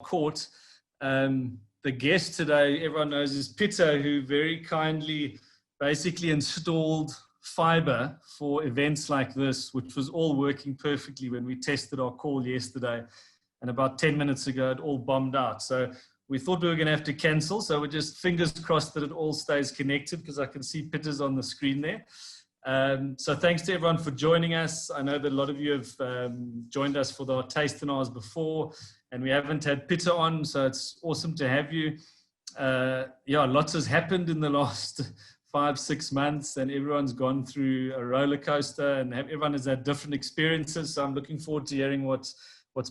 court. The guest today, everyone knows, is Pieter, who very kindly basically installed fiber for events like this, which was all working perfectly when we tested our call yesterday. And about 10 minutes ago, it all bombed out. So we thought we were going to have to cancel. So we're just fingers crossed that it all stays connected, because I can see Pieter's on the screen there. So thanks to everyone for joining us. I know that a lot of you have joined us for the Tastinars before, and we haven't had Pieter on, so it's awesome to have you. Yeah, lots has happened in the last 5-6 months, and everyone's gone through a roller coaster, and everyone has had different experiences. So I'm looking forward to hearing what's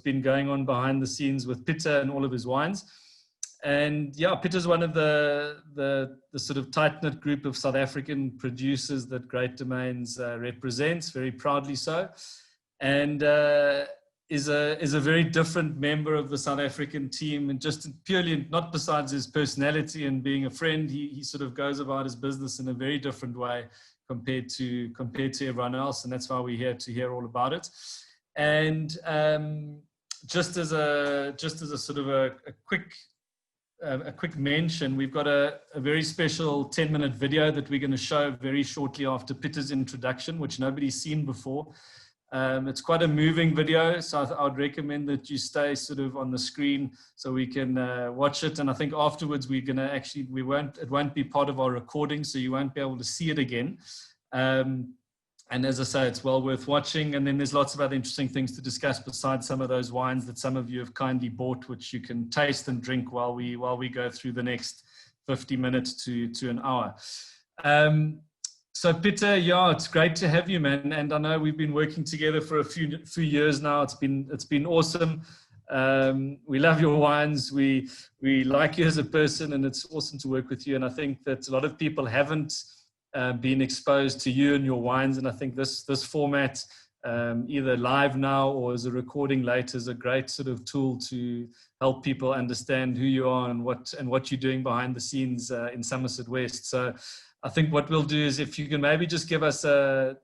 been going on behind the scenes with Pieter and all of his wines. And yeah, Pieter's one of the sort of tight-knit group of South African producers that Great Domains represents, very proudly so, and is a very different member of the South African team, and just purely, not besides his personality and being a friend, he sort of goes about his business in a very different way compared to everyone else, and that's why we're here to hear all about it. And just as a sort of a quick mention, we've got a very special 10-minute video that we're going to show very shortly after Pieter's introduction, which nobody's seen before. It's quite a moving video, so I would recommend that you stay sort of on the screen so we can watch it. And I think afterwards we're going to actually, it won't be part of our recording, so you won't be able to see it again. And as I say, it's well worth watching. And then there's lots of other interesting things to discuss besides some of those wines that some of you have kindly bought, which you can taste and drink while we go through the next 50 minutes to an hour. So Pieter, yeah, it's great to have you, man. And I know we've been working together for a few years now. It's been awesome. We love your wines. We like you as a person, and it's awesome to work with you. And I think that a lot of people haven't been exposed to you and your wines, and I think this format, either live now or as a recording later, is a great sort of tool to help people understand who you are and what you're doing behind the scenes in Somerset West. So I think what we'll do is, if you can maybe just give us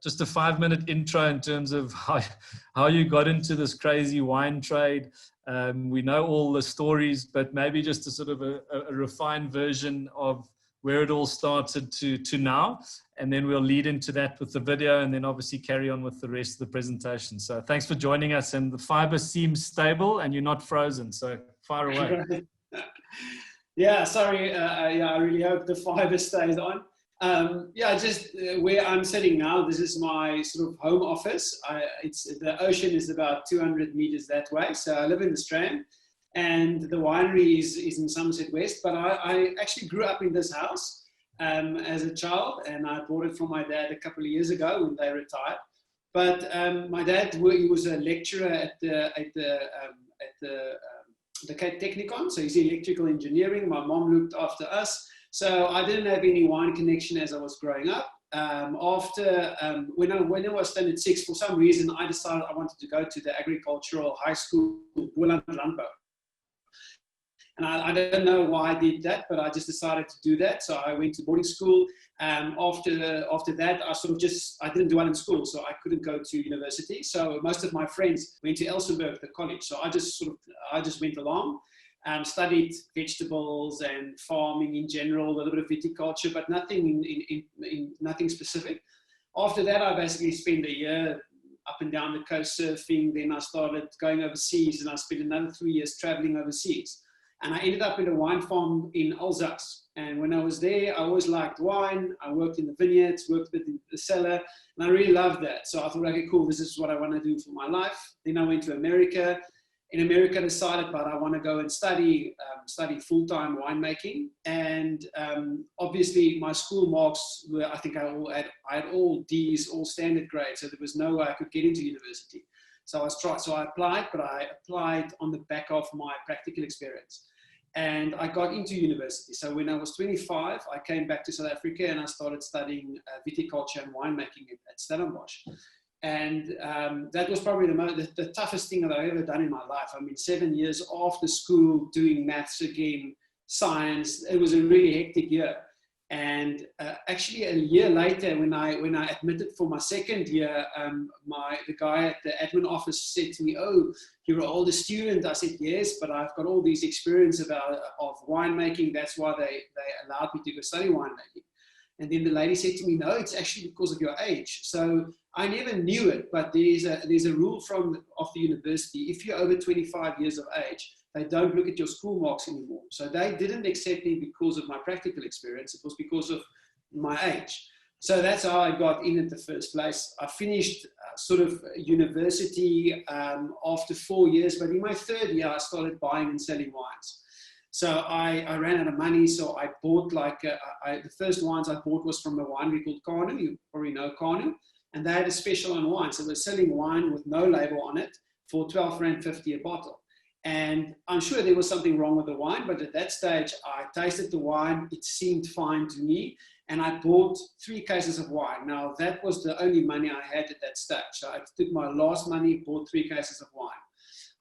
just a 5-minute intro in terms of how you got into this crazy wine trade. We know all the stories, but maybe just a sort of a refined version of where it all started to now, and then we'll lead into that with the video, and then obviously carry on with the rest of the presentation. So thanks for joining us, and the fiber seems stable and you're not frozen, so fire away. Yeah, sorry, yeah, I really hope the fiber stays on. Yeah, just where I'm sitting now, this is my sort of home office. The ocean is about 200 meters that way, so I live in the Strand. And the winery is in Somerset West, but I actually grew up in this house as a child, and I bought it from my dad a couple of years ago when they retired. But my dad, he was a lecturer at the Cape Technicon, so he's electrical engineering. My mom looked after us, so I didn't have any wine connection as I was growing up. When I was standard 6, for some reason, I decided I wanted to go to the agricultural high school, Landbouw. And I don't know why I did that, but I just decided to do that. So I went to boarding school. After that, I didn't do well in school, so I couldn't go to university. So most of my friends went to Elsenburg, the college. So I just went along, studied vegetables and farming in general, a little bit of viticulture, but nothing nothing specific. After that, I basically spent a year up and down the coast surfing. Then I started going overseas, and I spent another 3 years traveling overseas. And I ended up in a wine farm in Alsace. And when I was there, I always liked wine. I worked in the vineyards, worked with the cellar, and I really loved that. So I thought, okay, cool, this is what I want to do for my life. Then I went to America. In America, I decided, but I want to go and study full-time winemaking. And obviously, my school marks were, I think I had all D's, all standard grades, so there was no way I could get into university. So I applied, but I applied on the back of my practical experience. And I got into university. So when I was 25, I came back to South Africa and I started studying viticulture and winemaking at Stellenbosch. And that was probably the toughest thing that I've ever done in my life. I mean, 7 years after school, doing maths again, science. It was a really hectic year. And actually, a year later, when I admitted for my second year, the guy at the admin office said to me, "Oh, you're an older student." I said, "Yes, but I've got all these experience of winemaking. That's why they allowed me to go study winemaking." And then the lady said to me, "No, it's actually because of your age." So I never knew it, but there's a rule of the university. If you're over 25 years of age, they don't look at your school marks anymore. So they didn't accept me because of my practical experience. It was because of my age. So that's how I got in at the first place. I finished sort of university after 4 years, but in my third year, I started buying and selling wines. So I ran out of money, so I bought the first wines I bought was from a winery called Kanu. You probably know Kanu. And they had a special on wine. So we're selling wine with no label on it for R12.50 a bottle. And I'm sure there was something wrong with the wine, but at that stage, I tasted the wine. It seemed fine to me. And I bought 3 cases of wine. Now, that was the only money I had at that stage. So I took my last money, bought 3 cases of wine.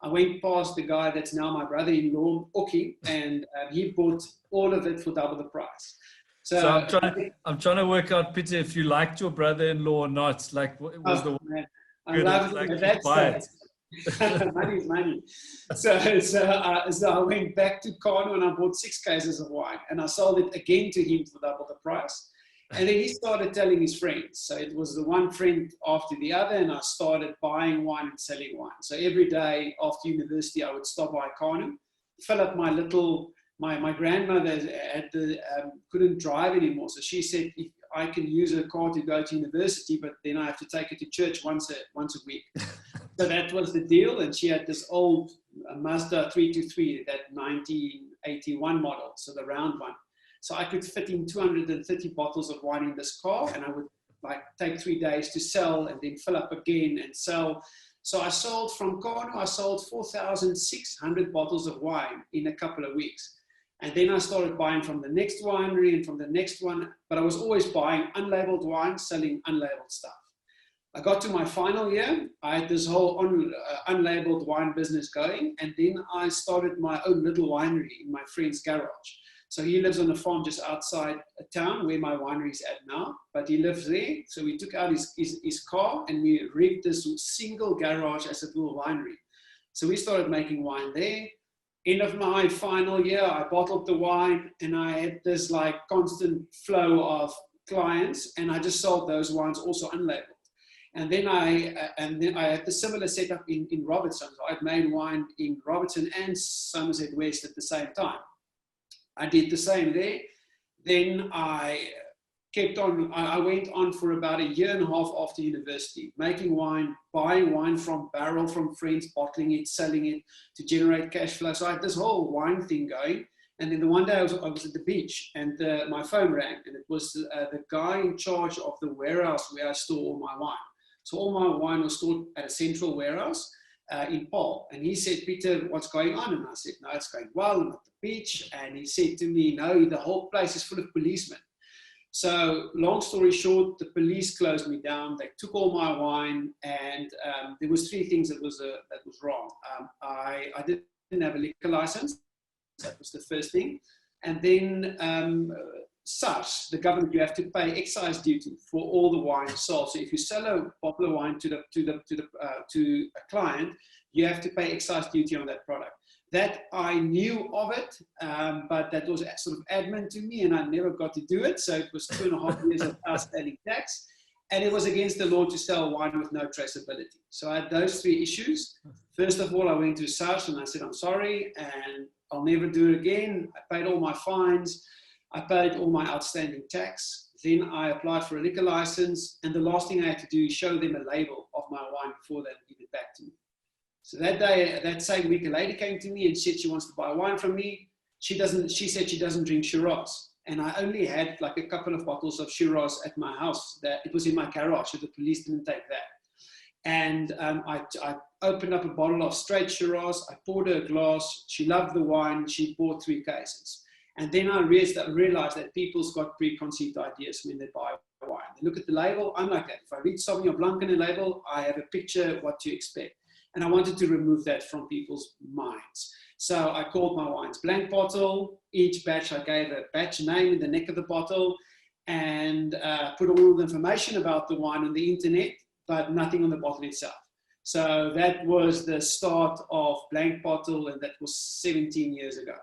I went past the guy that's now my brother-in-law, Oki, and he bought all of it for double the price. So I'm trying to work out, Pieter, if you liked your brother-in-law or not. Like, was the man, I love it at that stage. Money is money. So I went back to Kano and I bought 6 cases of wine and I sold it again to him for double the price. And then he started telling his friends. So it was the one friend after the other, and I started buying wine and selling wine. So every day after university, I would stop by Kano, fill up my little. My grandmother couldn't drive anymore, so she said, "If I can use her car to go to university, but then I have to take her to church once a week." So that was the deal, and she had this old Mazda 323, that 1981 model, so the round one. So I could fit in 230 bottles of wine in this car, and I would take 3 days to sell and then fill up again and sell. So I sold from Kano, I sold 4,600 bottles of wine in a couple of weeks. And then I started buying from the next winery and from the next one, but I was always buying unlabeled wine, selling unlabeled stuff. I got to my final year, I had this whole unlabeled wine business going, and then I started my own little winery in my friend's garage. So he lives on a farm just outside a town where my winery is at now, but he lives there. So we took out his car and we rigged this single garage as a little winery. So we started making wine there. End of my final year, I bottled the wine and I had this constant flow of clients, and I just sold those wines also unlabeled. And then I had the similar setup in Robertson. So I'd made wine in Robertson and Somerset West at the same time. I did the same there. Then I kept on, I went on for about a year and a half after university, making wine, buying wine from barrel from friends, bottling it, selling it to generate cash flow. So I had this whole wine thing going. And then the one day I was at the beach and my phone rang, and it was the guy in charge of the warehouse where I store all my wine. So all my wine was stored at a central warehouse in Paul. And he said, "Pieter, what's going on?" And I said, "No, it's going well. I'm at the beach." And he said to me, "No, the whole place is full of policemen." So long story short, the police closed me down. They took all my wine, and there was 3 things that was wrong. I didn't have a liquor license. That was the first thing. And then SARS, the government, you have to pay excise duty for all the wine sold. So if you sell a bottle of wine to a client, you have to pay excise duty on that product. That I knew of it, but that was sort of admin to me, and I never got to do it. So it was 2.5 years of outstanding tax, and it was against the law to sell wine with no traceability. So I had those 3 issues. First of all, I went to SARS and I said, "I'm sorry, and I'll never do it again." I paid all my fines. I paid all my outstanding tax. Then I applied for a liquor license, and the last thing I had to do is show them a label of my wine before they give it back to me. So that day, that same week, a lady came to me and said she wants to buy wine from me. She said she doesn't drink Shiraz. And I only had a couple of bottles of Shiraz at my house. It was in my garage, so the police didn't take that. And I opened up a bottle of straight Shiraz. I poured her a glass. She loved the wine. She bought 3 cases. And then I realized that people's got preconceived ideas when they buy wine. They look at the label. I'm like that. If I read Sauvignon Blanc in a label, I have a picture of what to expect. And I wanted to remove that from people's minds. So I called my wines BLANKBottle. Each batch I gave a batch name in the neck of the bottle, and put all the information about the wine on the internet, but nothing on the bottle itself. So that was the start of BLANKBottle, and that was 17 years ago.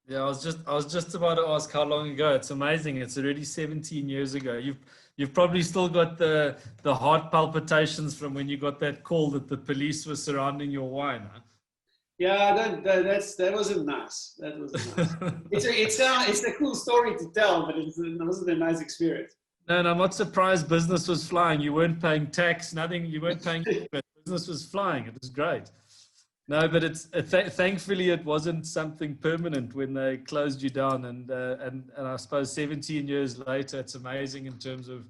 Yeah, I was just about to ask how long ago. It's amazing. It's already 17 years ago. You've probably still got the heart palpitations from when you got that call that the police were surrounding your wine. Huh? Yeah, that wasn't nice. That wasn't nice. It's a cool story to tell, but it wasn't a nice experience. No, and I'm not surprised business was flying. You weren't paying tax, nothing. You weren't paying, but business was flying. It was great. No, but thankfully it wasn't something permanent when they closed you down, and I suppose 17 years later, it's amazing in terms of,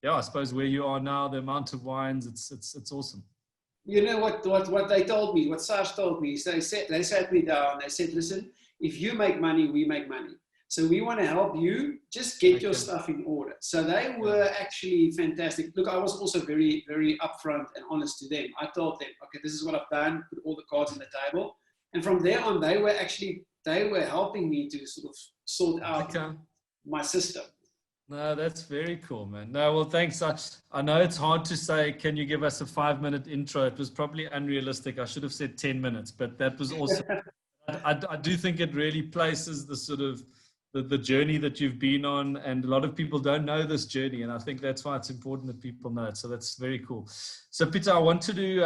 yeah, I suppose where you are now, the amount of wines, it's awesome. You know what they told me, what Saj told me, is they sat me down, they said, listen, if you make money, we make money. So we want to help you, just get your stuff in order. So they were actually fantastic. Look, I was also very, very upfront and honest to them. I told them, okay, this is what I've done, put all the cards on the table. And from there on, they were helping me to sort of sort out my system. No, that's very cool, man. No, well, thanks. I know it's hard to say, can you give us a 5-minute intro? It was probably unrealistic. I should have said 10 minutes, but that was awesome. I do think it really places the sort of the journey that you've been on, and a lot of people don't know this journey, and I think that's why it's important that people know it. So that's very cool. So Pieter, I want to do,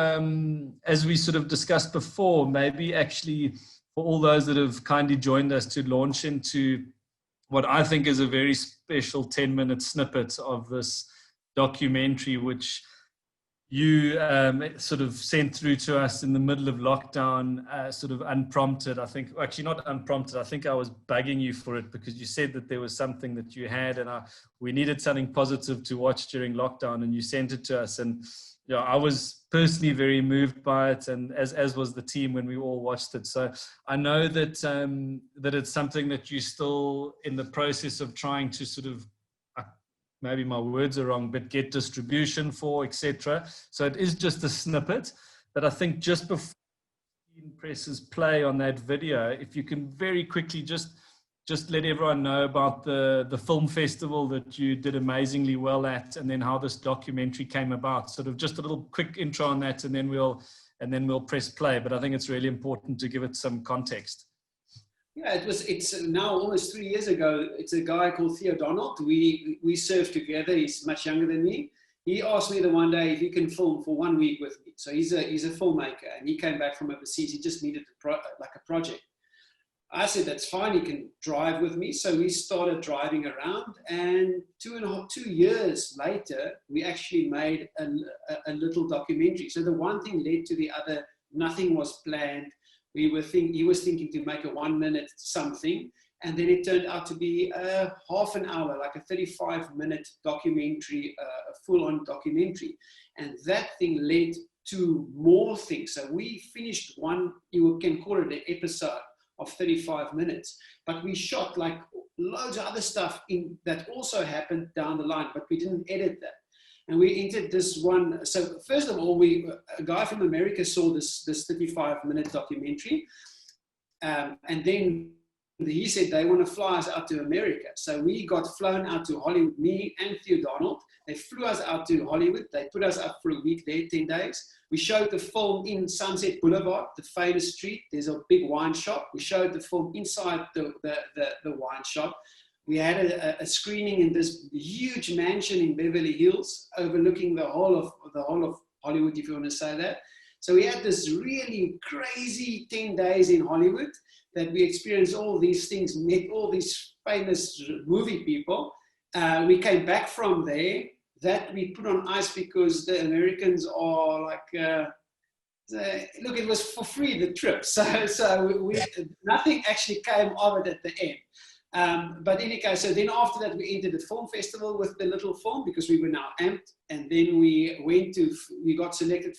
as we sort of discussed before, maybe actually for all those that have kindly joined us, to launch into what I think is a very special 10-minute snippet of this documentary, which you sort of sent through to us in the middle of lockdown, sort of unprompted. I think, actually not unprompted, I think I was bugging you for it because you said that there was something that you had, and we needed something positive to watch during lockdown, and you sent it to us. And yeah, I was personally very moved by it, and as was the team when we all watched it. So I know that that it's something that you're still in the process of trying to sort of, maybe my words are wrong, but get distribution for, etc. So it is just a snippet. But I think just before presses play on that video, if you can very quickly just let everyone know about the film festival that you did amazingly well at, and then how this documentary came about. Sort of just a little quick intro on that, and then we'll press play. But I think it's really important to give it some context. Yeah, it's now almost 3 years ago. It's a guy called Theo Donald. We surfed together. He's much younger than me. He asked me the one day if he can film for 1 week with me. So he's a filmmaker, and he came back from overseas. He just needed a project. I said, that's fine, he can drive with me. So we started driving around, and 2 years later, we actually made a little documentary. So the one thing led to the other. Nothing was planned. He was thinking to make a 1-minute something, and then it turned out to be a half an hour, like a 35-minute documentary, a full-on documentary. And that thing led to more things. So we finished one, you can call it an episode of 35 minutes, but we shot like loads of other stuff in that also happened down the line, but we didn't edit that. And we entered this one. So first of all, a guy from America saw this 35-minute documentary, and then he said they want to fly us out to America. So we got flown out to Hollywood, me and Theo Donald. They flew us out to Hollywood. They put us up for a week there, 10 days. We showed the film in Sunset Boulevard, the famous street. There's a big wine shop. We showed the film inside the wine shop. We had a screening in this huge mansion in Beverly Hills, overlooking the whole of Hollywood, if you want to say that. So we had this really crazy 10 days in Hollywood that we experienced all these things, met all these famous movie people. We came back from there. That we put on ice because the Americans are like, look, it was for free, the trip. So nothing actually came of it at the end. But in any case, so then after that, we entered the film festival with the little film because we were now amped. And then we got selected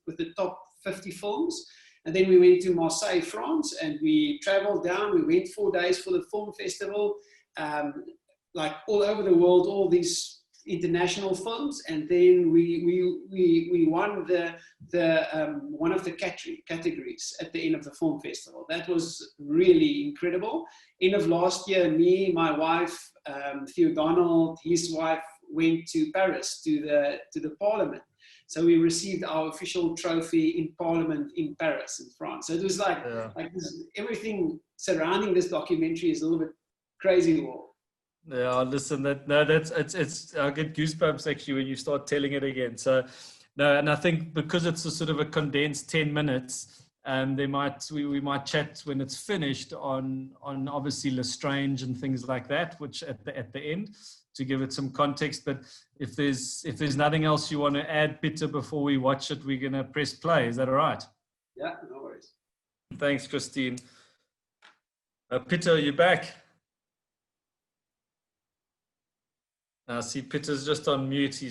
with the top 50 films. And then we went to Marseille, France, and we traveled down. We went 4 days for the film festival, like all over the world, all these international films, and then we won one of the categories at the end of the film festival. That was really incredible. End of last year, me, my wife, Theo Donald, his wife, went to Paris to the Parliament. So we received our official trophy in Parliament in Paris, in France. So it was like everything surrounding this documentary is a little bit crazy. Yeah, listen, it's I get goosebumps actually when you start telling it again. So no, and I think because it's a sort of a condensed 10 minutes, we might chat when it's finished on obviously Lestrange and things like that, which at the end, to give it some context. But if there's nothing else you want to add, Pieter, before we watch it, we're gonna press play. Is that all right? Yeah, no worries. Thanks, Christine. Pieter, you're back. See, Pieter's just on mute.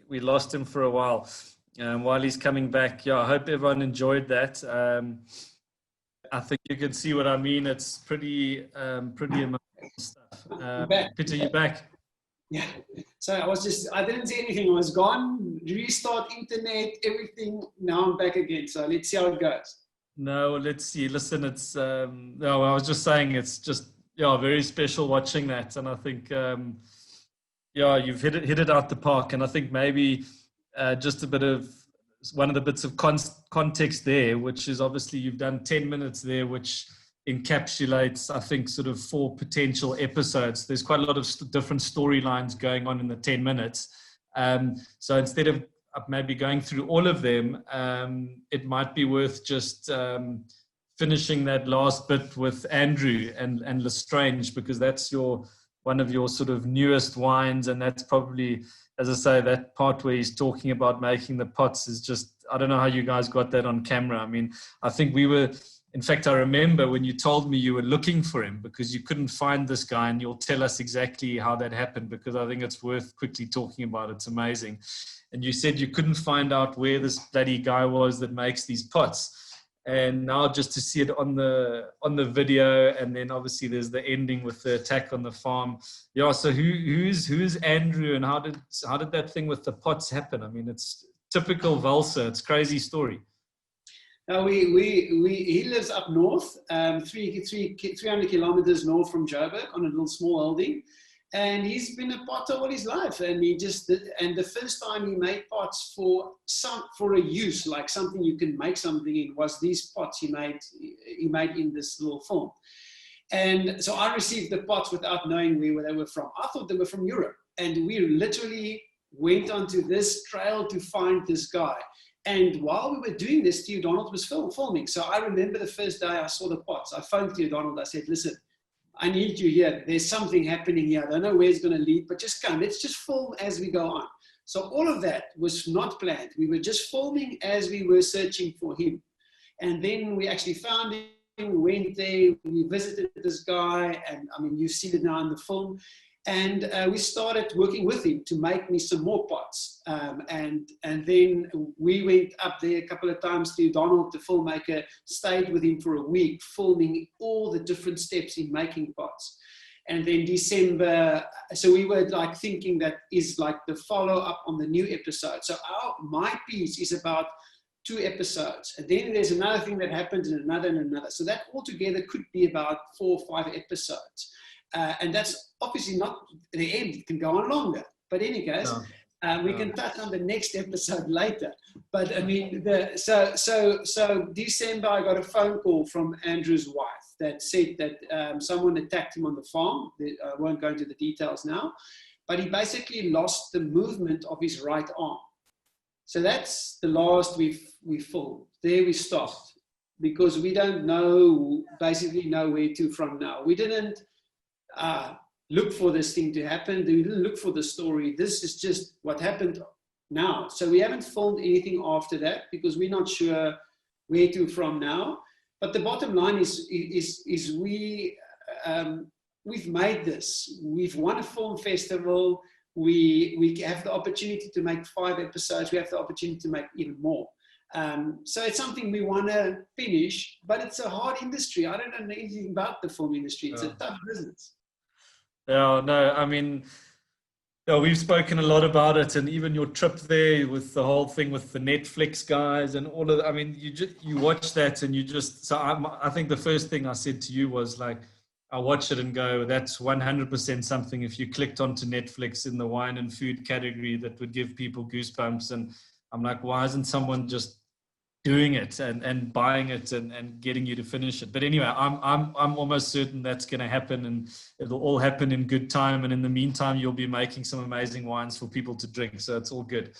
We lost him for a while. While he's coming back, I hope everyone enjoyed that. I think you can see what I mean. It's pretty amazing stuff. Pieter, you're back. Yeah. So I didn't see anything. I was gone. Restart internet, everything. Now I'm back again. So let's see how it goes. No, let's see. Listen, it's I was just saying it's just very special watching that, and I think you've hit it out the park. And I think maybe just a bit of one of the bits of context there, which is obviously you've done 10 minutes there, which encapsulates, I think, sort of 4 potential episodes. There's quite a lot of different storylines going on in the 10 minutes. So instead of maybe going through all of them, it might be worth just finishing that last bit with Andrew and Lestrange, because that's one of your sort of newest wines. And that's probably, as I say, that part where he's talking about making the pots is just, I don't know how you guys got that on camera. I mean, I think in fact, I remember when you told me you were looking for him because you couldn't find this guy, and you'll tell us exactly how that happened, because I think it's worth quickly talking about. It's amazing. And you said you couldn't find out where this bloody guy was that makes these pots. And now just to see it on the video, and then obviously there's the ending with the attack on the farm. Yeah, so who's Andrew, and how did that thing with the pots happen? I mean, it's typical Walser. It's a crazy story. Now he lives up north, 300 kilometers north from Joburg, on a little small holding, and he's been a potter all his life. And the first time he made pots for a use, like something you can make something in, was these pots he made in this little film. And so I received the pots without knowing where they were from. I thought they were from Europe, and we literally went onto this trail to find this guy. And while we were doing this, Theo Donald was filming. So I remember the first day I saw the pots, I phoned Theo Donald. I said, listen, I need you here. There's something happening here. I don't know where it's going to lead, but just come. Let's just film as we go on. So all of that was not planned. We were just filming as we were searching for him. And then we actually found him, went there, we visited this guy, and I mean, you see it now in the film. And we started working with him to make me some more pots. And then we went up there a couple of times. Theo Donald, the filmmaker, stayed with him for a week, filming all the different steps in making pots. And then December, so we were like thinking that is like the follow-up on the new episode. So my piece is about 2 episodes. And then there's another thing that happens, and another. So that altogether could be about 4 or 5 episodes. And that's obviously not the end. It can go on longer. But in any case, we can touch on the next episode later. But I mean, so December, I got a phone call from Andrew's wife that said that someone attacked him on the farm. I won't go into the details now. But he basically lost the movement of his right arm. So that's the last we filmed. There we stopped, because we don't basically know where to from now. We didn't look for this thing to happen. We didn't look for the story. This is just what happened now. So we haven't filmed anything after that, because we're not sure where to from now. But the bottom line is we've made this. We've won a film festival. We have the opportunity to make 5 episodes. We have the opportunity to make even more. So it's something we want to finish, but it's a hard industry. I don't know anything about the film industry. It's a tough business. Yeah, no, I mean, Yeah, we've spoken a lot about it, and even your trip there with the whole thing with the Netflix guys and all of that. I mean, you watch that and you just. So I think the first thing I said to you was like, I watch it and go, that's 100% something. If you clicked onto Netflix in the wine and food category, that would give people goosebumps. And I'm like, why isn't someone just doing it and buying it and getting you to finish it? But anyway, I'm almost certain that's going to happen, and it'll all happen in good time. And in the meantime, you'll be making some amazing wines for people to drink. So it's all good.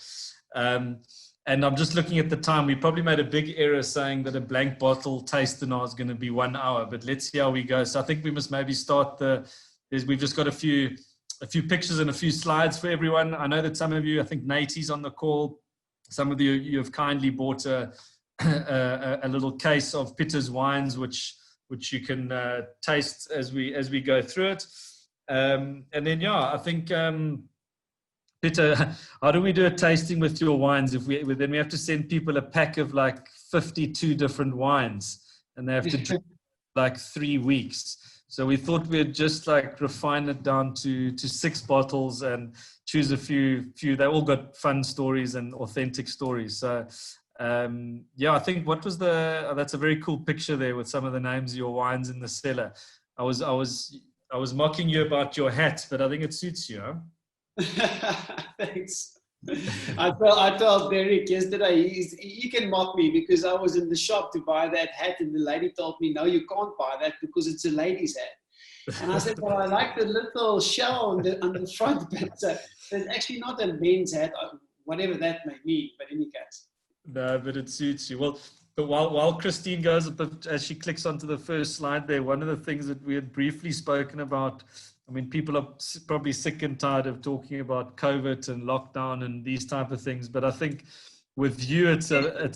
Um, and I'm just looking at the time. We probably made a big error saying that a blank bottle Tastinar is going to be 1 hour, but let's see how we go. So I think we must maybe start we've just got a few pictures and a few slides for everyone. I know that some of you, I think Natie's on the call. Some of you have kindly bought a little case of Pieter's wines, which you can taste as we go through it. And then, yeah, I think, Pieter, how do we do a tasting with your wines? Then we have to send people a pack of like 52 different wines, and they have to drink like 3 weeks. So we thought we'd just like refine it down to 6 bottles and choose a few. They all got fun stories and authentic stories. So yeah, I think that's a very cool picture there with some of the names of your wines in the cellar. I was mocking you about your hat, but I think it suits you, huh? Thanks. I told Derek yesterday, he can mock me because I was in the shop to buy that hat, and the lady told me, no, you can't buy that because it's a lady's hat. And I said, well, I like the little shell on the front, but it's actually not a men's hat, whatever that may mean, but in any case. No, but it suits you. Well, but while Christine goes, as she clicks onto the first slide there, one of the things that we had briefly spoken about, I mean, people are probably sick and tired of talking about COVID and lockdown and these type of things. But I think with you, it's a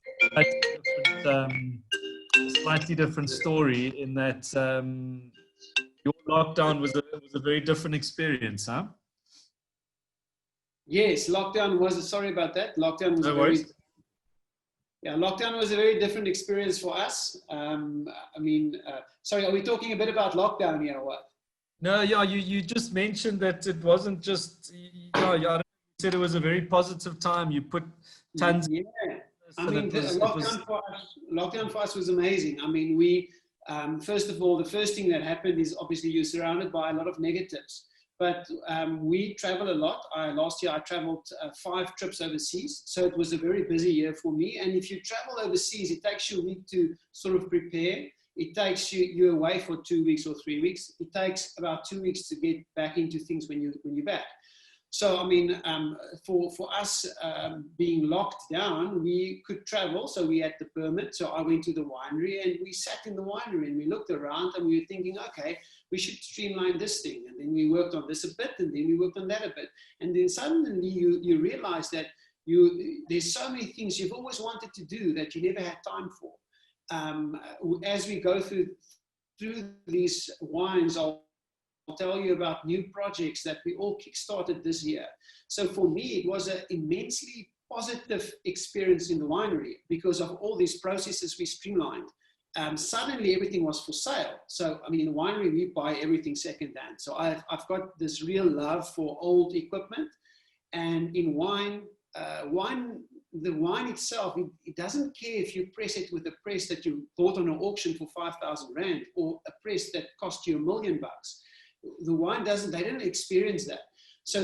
slightly different story in that your lockdown was a very different experience, huh? Yes, lockdown was, sorry about that. Lockdown was lockdown was a very different experience for us. Sorry, are we talking a bit about lockdown here or what? No, yeah, you just mentioned that it wasn't just, you said it was a very positive time. You put tons. Yeah, lockdown for us was amazing. I mean, we, first of all, the first thing that happened is obviously you're surrounded by a lot of negatives. But we travel a lot. Last year I traveled 5 trips overseas. So it was a very busy year for me. And if you travel overseas, it takes you a week to sort of prepare. It takes you away for 2 weeks or 3 weeks. It takes about 2 weeks to get back into things when you're back. So, I mean, for us being locked down, we could travel. So we had the permit. So I went to the winery and we sat in the winery and we looked around and we were thinking, okay, we should streamline this thing. And then we worked on this a bit and then we worked on that a bit. And then suddenly you realize that there's so many things you've always wanted to do that you never had time for. As we go through these wines, I'll tell you about new projects that we all kickstarted this year. So for me, it was an immensely positive experience in the winery because of all these processes we streamlined. Suddenly everything was for sale. So, I mean, in the winery, we buy everything secondhand. So I've got this real love for old equipment. And in wine, the wine itself, it doesn't care if you press it with a press that you bought on an auction for 5,000 Rand or a press that cost you $1 million. The wine they don't experience that. So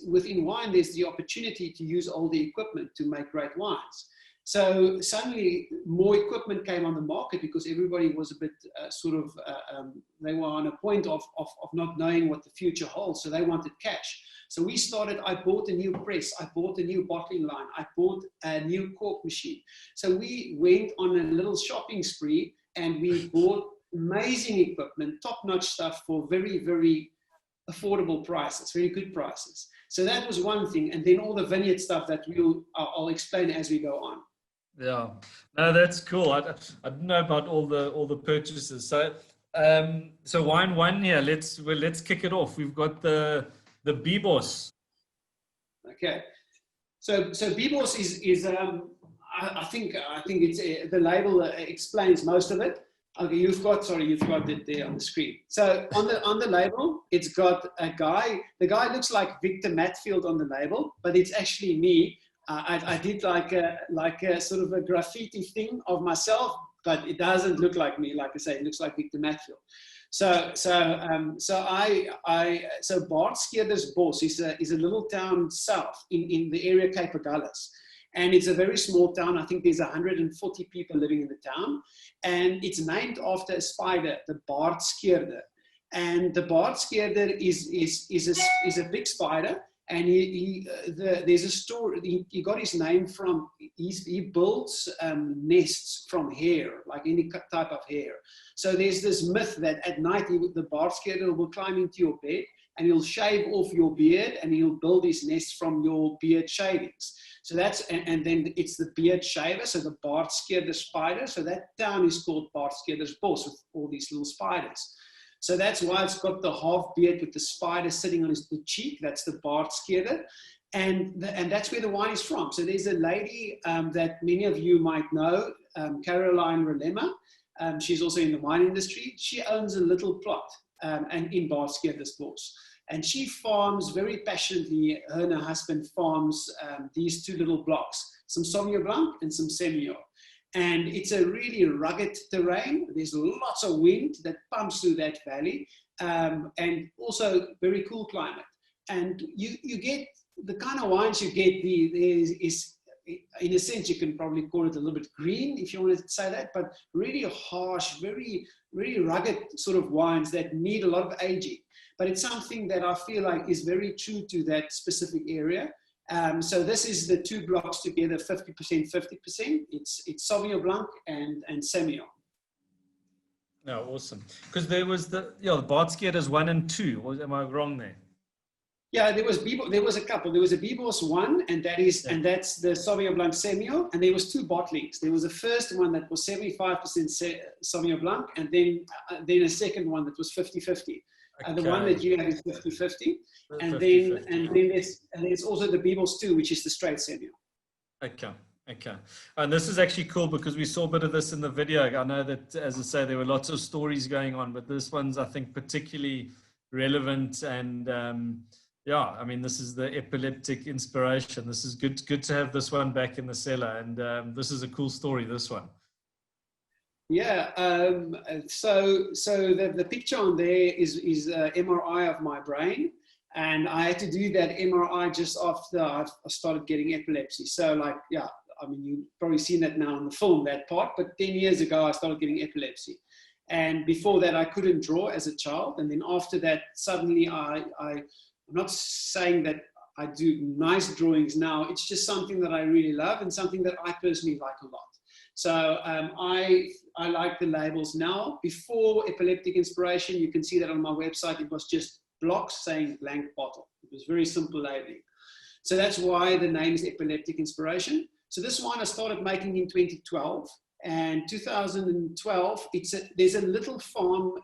within wine, there's the opportunity to use older equipment to make great wines. So suddenly more equipment came on the market because everybody was a bit they were on a point of not knowing what the future holds. So they wanted cash. So I bought a new press, I bought a new bottling line, I bought a new cork machine. So we went on a little shopping spree and we bought amazing equipment, top-notch stuff for very, very affordable prices, very good prices. So that was one thing. And then all the vineyard stuff that I'll explain as we go on. Yeah, no, that's cool. I didn't know about all the purchases. So so wine one here. Let's kick it off. We've got the Bibos. Okay, so Bibos is I think it's the label explains most of it. Okay, you've got it there on the screen. So on the label, it's got a guy. The guy looks like Victor Matfield on the label, but it's actually me. I did like a sort of a graffiti thing of myself, but it doesn't look like me. Like I say, it looks like Victor Matfield. So Bart Skeerder's Bos is a little town south in the area Cape Agulhas. And it's a very small town. I think there's 140 people living in the town. And it's named after a spider, the Bart Skeerder. And the Bart Skeerder is a big spider. And there's a story, he got his name from, he builds nests from hair, like any type of hair. So there's this myth that at night, the Bart Skeerder will climb into your bed and he'll shave off your beard and he'll build his nest from your beard shavings. So that's, and then it's the beard shaver, so the Bart Skeerder spider. So that town is called Bart Skeerder's Bos with all these little spiders. So that's why it's got the half beard with the spider sitting on the cheek. That's the Bart Skeerder. And that's where the wine is from. So there's a lady that many of you might know, Caroline Relema. She's also in the wine industry. She owns a little plot and in Bart Skeerder's Bos. And she farms very passionately, her and her husband farms these two little blocks, some Sauvignon Blanc and some Semillon. And it's a really rugged terrain. There's lots of wind that pumps through that valley, and also very cool climate. And you get, the kind of wines you get is, in a sense, you can probably call it a little bit green, if you want to say that, but really harsh, very rugged sort of wines that need a lot of aging. But it's something that I feel like is very true to that specific area. So this is the two blocks together, 50%, 50%. It's Sauvignon Blanc and Semillon. No, awesome. Because there was the Bart Skeerder's 1 and 2. Am I wrong there? Yeah, there was a couple. There was a Bibos 1, and that's the Sauvignon Blanc Semillon, and there was two bottlings. There was a first one that was 75% Sauvignon Blanc, and then a second one that was 50-50. Okay. The one that you have is 50-50, and then there's also the Bibos 2, which is the straight Semillon. Okay. And this is actually cool because we saw a bit of this in the video. I know that, as I say, there were lots of stories going on, but this one's, I think, particularly relevant. And I mean, this is the epileptic inspiration. This is good to have this one back in the cellar. And this is a cool story, this one. Yeah, so the picture on there is MRI of my brain, and I had to do that MRI just after I started getting epilepsy. So like, yeah, I mean, you've probably seen that now in the film, that part, but 10 years ago I started getting epilepsy. And before that I couldn't draw as a child, and then after that suddenly I'm not saying that I do nice drawings now, it's just something that I really love and something that I personally like a lot. So I like the labels now. Before Epileptic Inspiration, you can see that on my website, it was just blocks saying BLANKBottle. It was very simple labeling. So that's why the name is Epileptic Inspiration. So this one I started making in 2012. And 2012, there's a little farm,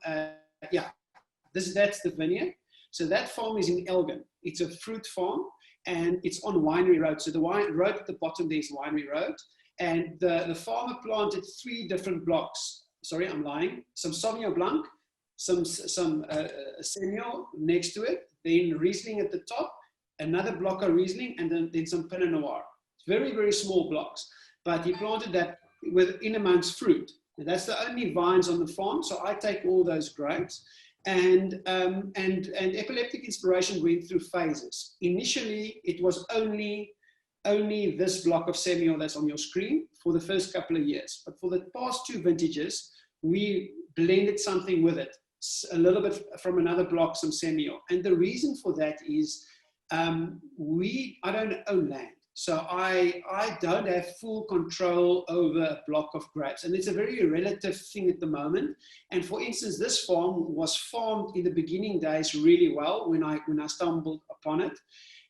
that's the vineyard. So that farm is in Elgin. It's a fruit farm, and it's on Winery Road. So the road at the bottom, there's Winery Road. And the farmer planted 3 different blocks. Sorry, I'm lying. Some Sauvignon Blanc, some Semillon next to it, then Riesling at the top, another block of Riesling, and then some Pinot Noir. Very, very small blocks. But he planted that in amongst fruit. And that's the only vines on the farm. So I take all those grapes. And Epileptic Inspiration went through phases. Initially, it was only this block of Semillon that's on your screen for the first couple of years. But for the past 2 vintages, we blended something with it, a little bit from another block, some Semillon. And the reason for that is I don't own land. So I don't have full control over a block of grapes. And it's a very relative thing at the moment. And for instance, this farm was farmed in the beginning days really well when I stumbled upon it.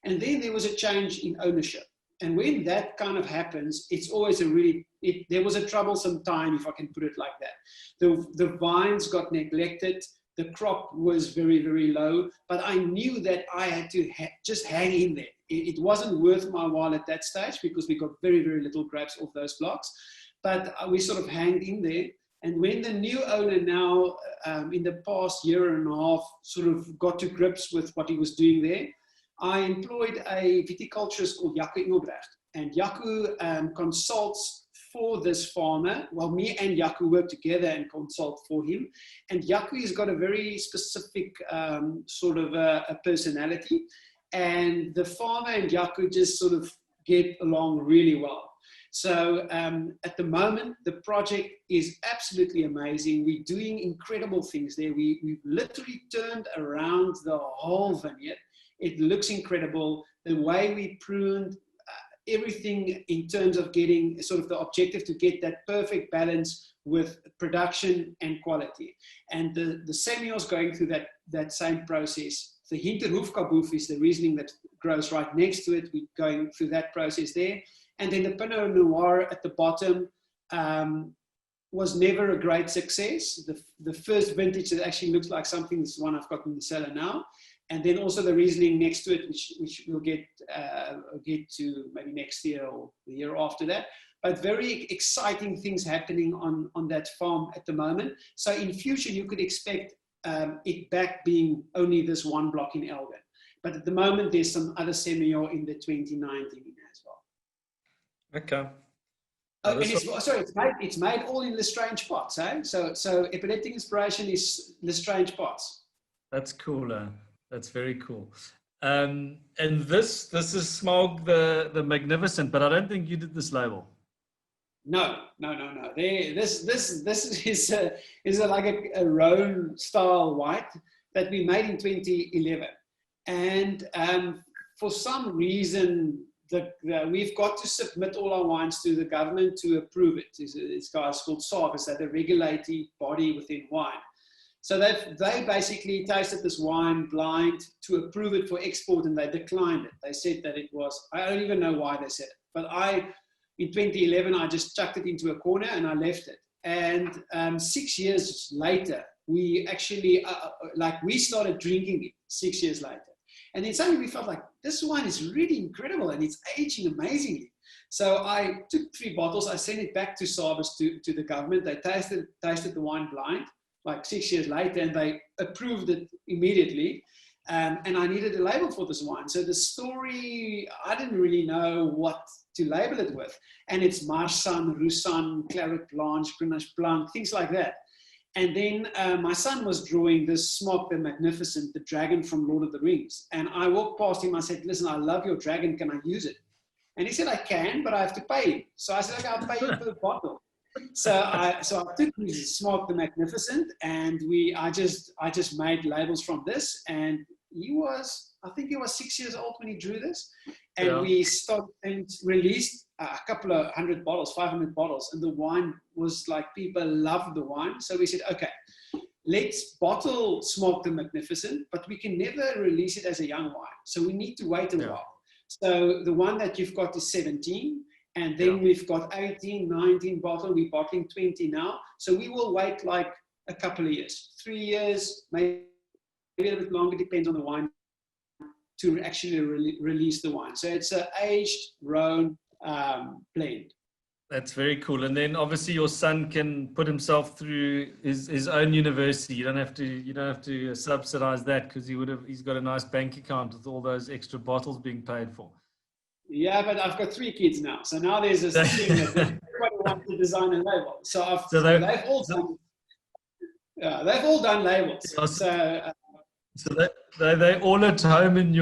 And then there was a change in ownership. And when that kind of happens, it's always there was a troublesome time, if I can put it like that. The vines got neglected. The crop was very, very low, but I knew that I had to just hang in there. It wasn't worth my while at that stage because we got very, very little grapes off those blocks, but we sort of hanged in there. And when the new owner now, in the past year and a half, sort of got to grips with what he was doing there, I employed a viticulturist called Jaco Engelbrecht. And Jaco consults for this farmer. Well, me and Jaco work together and consult for him. And Jaco has got a very specific sort of a personality. And the farmer and Jaco just sort of get along really well. So at the moment, the project is absolutely amazing. We're doing incredible things there. We've literally turned around the whole vineyard. It looks incredible. The way we pruned everything in terms of getting sort of the objective to get that perfect balance with production and quality. And the Samuel's going through that same process. The Hinterhoefkaboef is the Riesling that grows right next to it. We're going through that process there. And then the Pinot Noir at the bottom was never a great success. The first vintage that actually looks like something is one I've got in the cellar now. And then also the Riesling next to it, which we'll get to maybe next year or the year after that. But very exciting things happening on that farm at the moment. So in future, you could expect it back being only this one block in Elgin. But at the moment, there's some other Semillon in the 2019 as well. Okay. Oh, and it's made all in Lestrange pots, eh? So epileptic inspiration is Lestrange pots. That's cool. That's very cool. And this is Smog the Magnificent, but I don't think you did this label. No. This is like a Rhone style white that we made in 2011, and for some reason we've got to submit all our wines to the government to approve it. It's guys called SARBs, that the regulatory body within wine. So they basically tasted this wine blind to approve it for export, and they declined it. They said that it was, I don't even know why they said it, but in 2011, I just chucked it into a corner and I left it. And 6 years later, we actually, we started drinking it 6 years later. And then suddenly we felt like, this wine is really incredible and it's aging amazingly. So I took 3 bottles, I sent it back to SARBs, to the government. They tasted the wine blind, like 6 years later, and they approved it immediately. And I needed a label for this wine. So the story, I didn't really know what to label it with. And it's Marsanne, Roussanne, Claret Blanche, Grenache Blanc, things like that. And then my son was drawing this Smog the Magnificent, the dragon from Lord of the Rings. And I walked past him, I said, listen, I love your dragon, can I use it? And he said, I can, but I have to pay him. So I said, okay, I'll pay you per bottle. So I took his Smog the Magnificent, and I just made labels from this. And I think he was 6 years old when he drew this. And we stopped and released a couple of 100 bottles, 500 bottles. And the wine was like, people loved the wine. So we said, okay, let's bottle Smog the Magnificent, but we can never release it as a young wine. So we need to wait a while. So the one that you've got is 17. And then we've got 18, 19 bottles. We're bottling 20 now. So we will wait like a couple of years, 3 years, maybe a little bit longer, depends on the wine, to actually release the wine. So it's an aged Rhone blend. That's very cool. And then obviously your son can put himself through his own university. You don't have to subsidize that, because he's got a nice bank account with all those extra bottles being paid for. Yeah, but I've got 3 kids now. So now there's this thing that everybody wants to design a label. So they've all done labels. So they're all at home in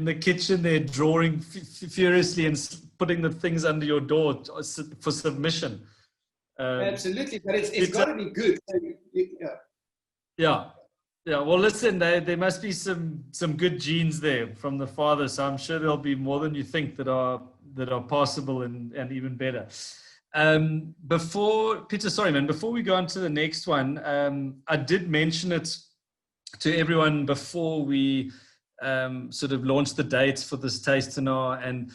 the kitchen. They're drawing furiously and putting the things under your door for submission. Absolutely, but it's got to be good. Yeah. Well, listen, there must be some good genes there from the father. So I'm sure there'll be more than you think that are possible and even better. Before we go on to the next one, I did mention it to everyone before we sort of launched the dates for this Tastinar, and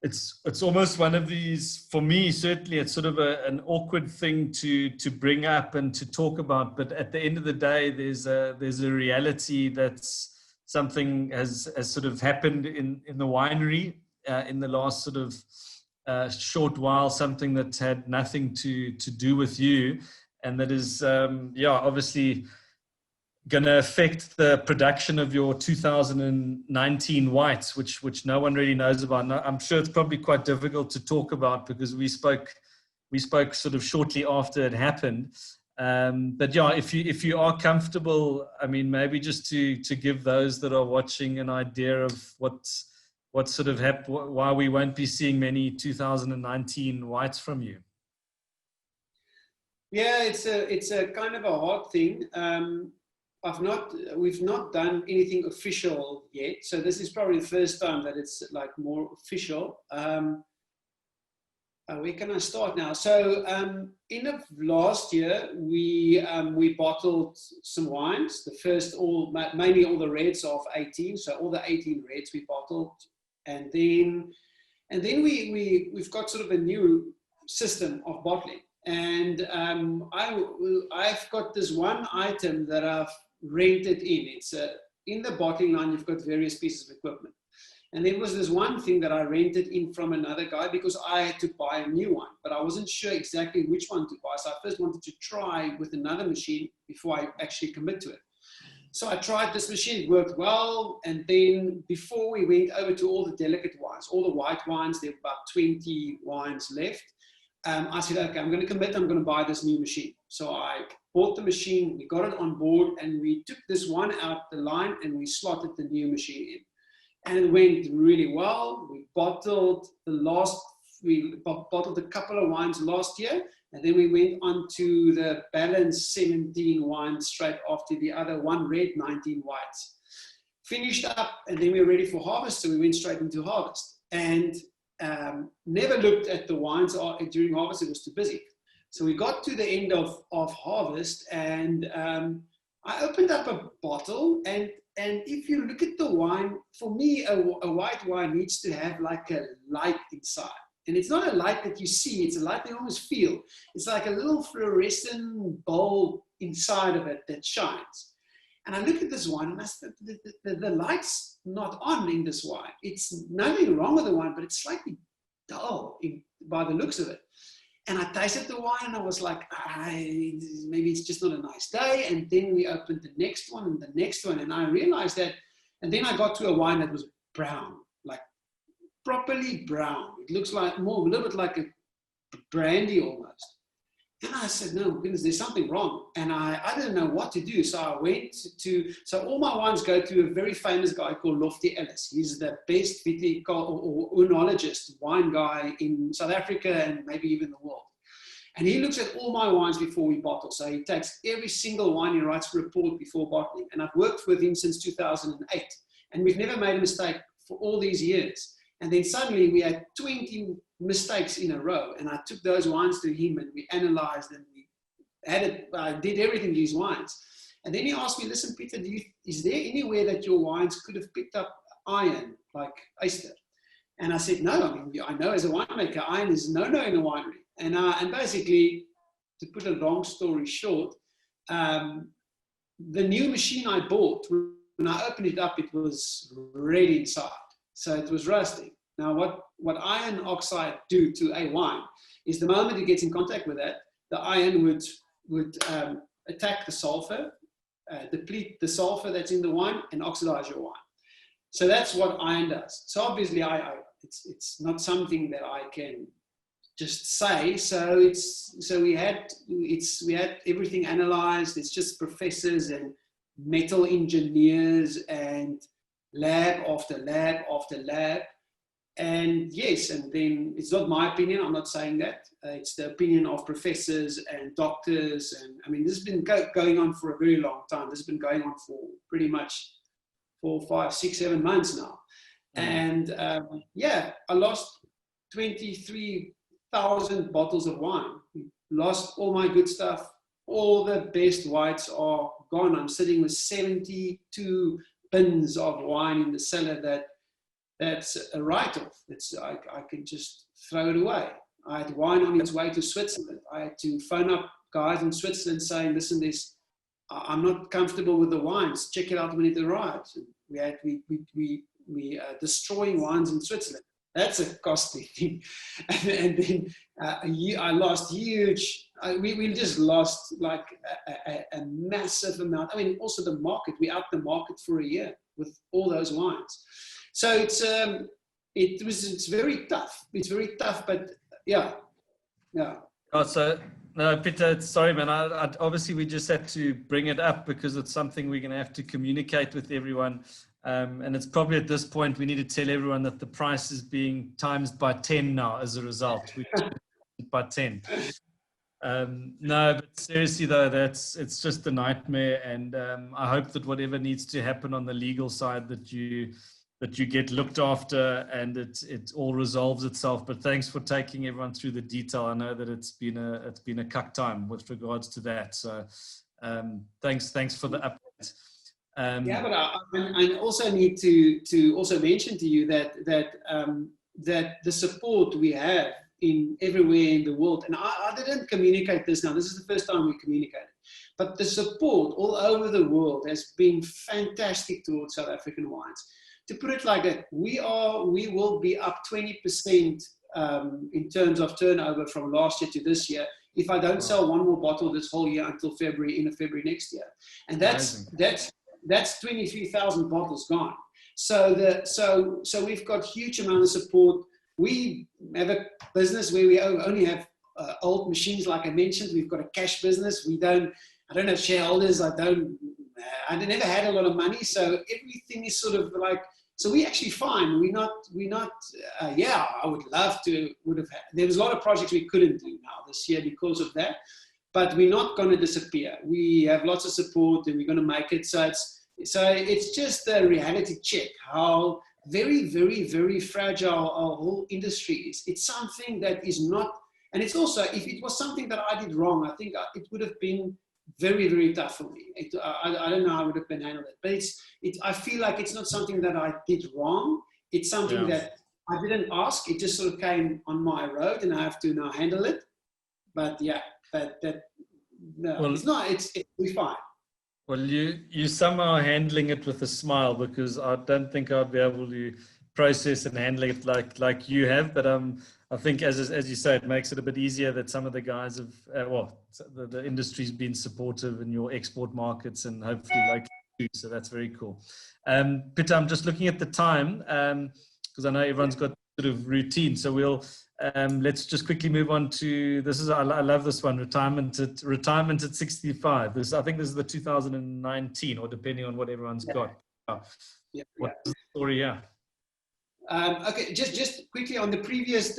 it's almost one of these, for me certainly, it's sort of an awkward thing to bring up and to talk about, but at the end of the day, there's a reality that's something has sort of happened in the winery in the last sort of short while, something that had nothing to do with you. and that is, obviously going to affect the production of your 2019 whites, which no one really knows about. No, I'm sure it's probably quite difficult to talk about because we spoke sort of shortly after it happened. But yeah, if you are comfortable, I mean, maybe just to give those that are watching an idea of what sort of why we won't be seeing many 2019 whites from you. Yeah, it's a kind of a hard thing. We've not done anything official yet, so this is probably the first time that it's like more official. Where can I start now? So in of last year, we bottled some wines. The first, mainly all the reds of 18. So all the 18 reds we bottled, and then we've got sort of a new system of bottling. And I've got this one item that I've rented in. It's in the bottling line. You've got various pieces of equipment. And there was this one thing that I rented in from another guy because I had to buy a new one, but I wasn't sure exactly which one to buy. So I first wanted to try with another machine before I actually commit to it. So I tried this machine, it worked well. And then before we went over to all the delicate wines, all the white wines, there were about 20 wines left. I said, okay, I'm going to commit, I'm going to buy this new machine. So I bought the machine, we got it on board, and we took this one out the line and we slotted the new machine in. And it went really well. We bottled a couple of wines last year, and then we went on to the balanced 17 wines straight after the other, one red, 19 whites. Finished up, and then we were ready for harvest, so we went straight into harvest. And never looked at the wines during harvest, it was too busy. So we got to the end of harvest, and I opened up a bottle, and if you look at the wine, for me, a white wine needs to have like a light inside. And it's not a light that you see, it's a light that you almost feel. It's like a little fluorescent bulb inside of it that shines. And I look at this wine, and I said, the light's not on in this wine. It's nothing wrong with the wine, but it's slightly dull by the looks of it. And I tasted the wine, and I was like, maybe it's just not a nice day. And then we opened the next one and the next one, and I realized that. And then I got to a wine that was brown, like properly brown. It looks like a little bit like a brandy almost. And I said, no, goodness, there's something wrong. And I didn't know what to do. So I went so all my wines go to a very famous guy called Lofty Ellis. He's the best or oenologist, wine guy in South Africa and maybe even the world. And he looks at all my wines before we bottle. So he takes every single wine, he writes a report before bottling. And I've worked with him since 2008. And we've never made a mistake for all these years. And then suddenly we had 20 mistakes in a row. And I took those wines to him, and we analyzed and we did everything to these wines. And then he asked me, listen, Pieter, is there anywhere that your wines could have picked up iron, like Easter? And I said, no, I mean, I know as a winemaker, iron is no-no in a winery. And basically, to put a long story short, the new machine I bought, when I opened it up, it was red inside. So it was rusting. Now, what iron oxide do to a wine is the moment it gets in contact with that, the iron would attack the sulfur, deplete the sulfur that's in the wine, and oxidize your wine. So that's what iron does. So obviously, it's not something that I can just say. So we had everything analyzed. It's just professors and metal engineers and lab after lab after lab. And yes, and then it's not my opinion, I'm not saying that. It's the opinion of professors and doctors. And I mean, this has been going on for a very long time. This has been going on for pretty much 4, 5, 6, 7 months now. And I lost 23,000 bottles of wine. Lost all my good stuff. All the best whites are gone. I'm sitting with 72 bins of wine in the cellar that's a write-off. I could just throw it away. I had wine on its way to Switzerland. I had to phone up guys in Switzerland saying, listen, I'm not comfortable with the wines. Check it out when it arrives. And we destroying wines in Switzerland. That's a costly thing. And then I lost huge, we just lost like a massive amount. I mean, also the market, we out the market for a year with all those wines. So it's very tough. It's very tough, but yeah. Oh, so no, Pieter, sorry, man. I obviously we just had to bring it up because it's something we're going to have to communicate with everyone. And it's probably at this point we need to tell everyone that the price is being times by 10 now as a result. We by 10. No, but seriously though, it's just a nightmare. And I hope that whatever needs to happen on the legal side that you get looked after and it all resolves itself. But thanks for taking everyone through the detail. I know that it's been a cuck time with regards to that. So thanks for the update. Yeah, but I also need to also mention to you that the support we have in everywhere in the world, and I didn't communicate this now. This is the first time we communicated, but the support all over the world has been fantastic towards South African wines. To put it like that, we will be up 20% in terms of turnover from last year to this year if I don't sell one more bottle this whole year until February next year, and that's 23,000 bottles gone. So we've got huge amount of support. We have a business where we only have old machines, like I mentioned. We've got a cash business. I don't have shareholders. I never had a lot of money, so everything is sort of like. So we actually fine. We're not. Yeah, I would have had. There was a lot of projects we couldn't do now this year because of that. But we're not going to disappear. We have lots of support, and we're going to make it. So it's just a reality check how very, very, very fragile our whole industry is. It's something that is not, and it's also, if it was something that I did wrong, I think it would have been very, very tough for me. I don't know how I would have been handled it. But I feel like it's not something that I did wrong. It's something that I didn't ask. It just sort of came on my road, and I have to now handle it. But yeah. It's fine. Well, you somehow handling it with a smile, because I don't think I'd be able to process and handle it like you have. But I think as you say, it makes it a bit easier that some of the guys have the industry's been supportive in your export markets and hopefully like you. So that's very cool. Pieter, I'm just looking at the time because I know everyone's got sort of routine. So we'll. Let's just quickly move on to this. I love this one. Retirement at 65. I think this is the 2019, or depending on what everyone's got. What's the story here? Okay, just quickly on the previous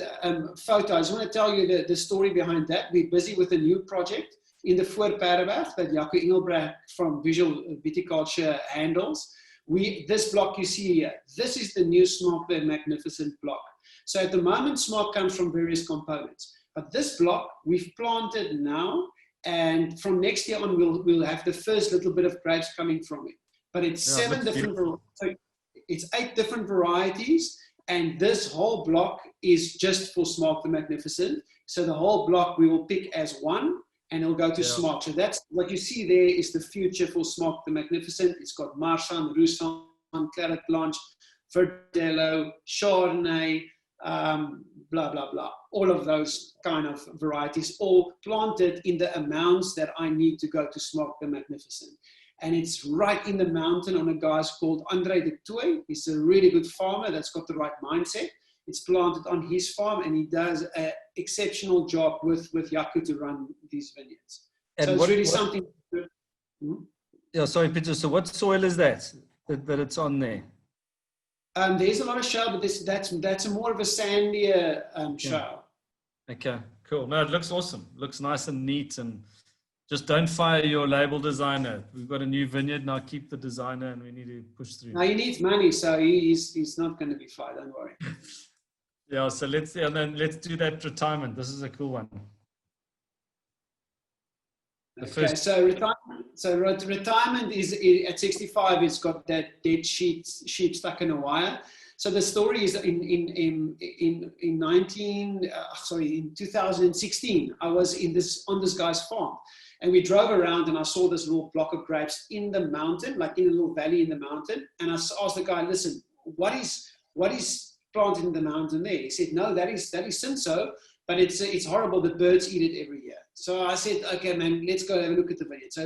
photo, I just want to tell you the story behind that. We're busy with a new project in the Voorpaardeberg that Jaco Engelbrecht from Visual Viticulture handles. This block you see here, this is the new Smaak the Magnificent block. So at the moment, Smaak comes from various components. But this block, we've planted now, and from next year on, we'll have the first little bit of grapes coming from it. But it's 8 different varieties, and this whole block is just for Smaak the Magnificent. So the whole block we will pick as one, and it'll go to Smaak. So that's what you see there is the future for Smaak the Magnificent. It's got Marsanne, Roussanne, Claret Blanche, Verdelho, Chardonnay, blah, blah, blah. All of those kind of varieties, all planted in the amounts that I need to go to Smaak the Magnificent. And it's right in the mountain on a guy called Andre de Tooy. He's a really good farmer that's got the right mindset. It's planted on his farm, and he does an exceptional job with Jaco to run these vineyards. And so it's really something. Yeah, sorry, Pieter. So what soil is that it's on there? There's a lot of shale, but that's more of a sandier shale. Okay, cool. No, it looks awesome. Looks nice and neat, and just don't fire your label designer. We've got a new vineyard now. Keep the designer, and we need to push through. No, he needs money, so he's not going to be fired. Don't worry. Yeah. So let's do that retirement. This is a cool one. Okay, so retirement is at 65. It's got that dead sheep stuck in a wire. So the story is in 2016. I was on this guy's farm, and we drove around, and I saw this little block of grapes in the mountain, like in a little valley in the mountain. And I asked the guy, "Listen, what is planted in the mountain there. He said, no, that is Cinsault, but it's horrible. The birds eat it every year. So I said, okay, man, let's go have a look at the vineyard. So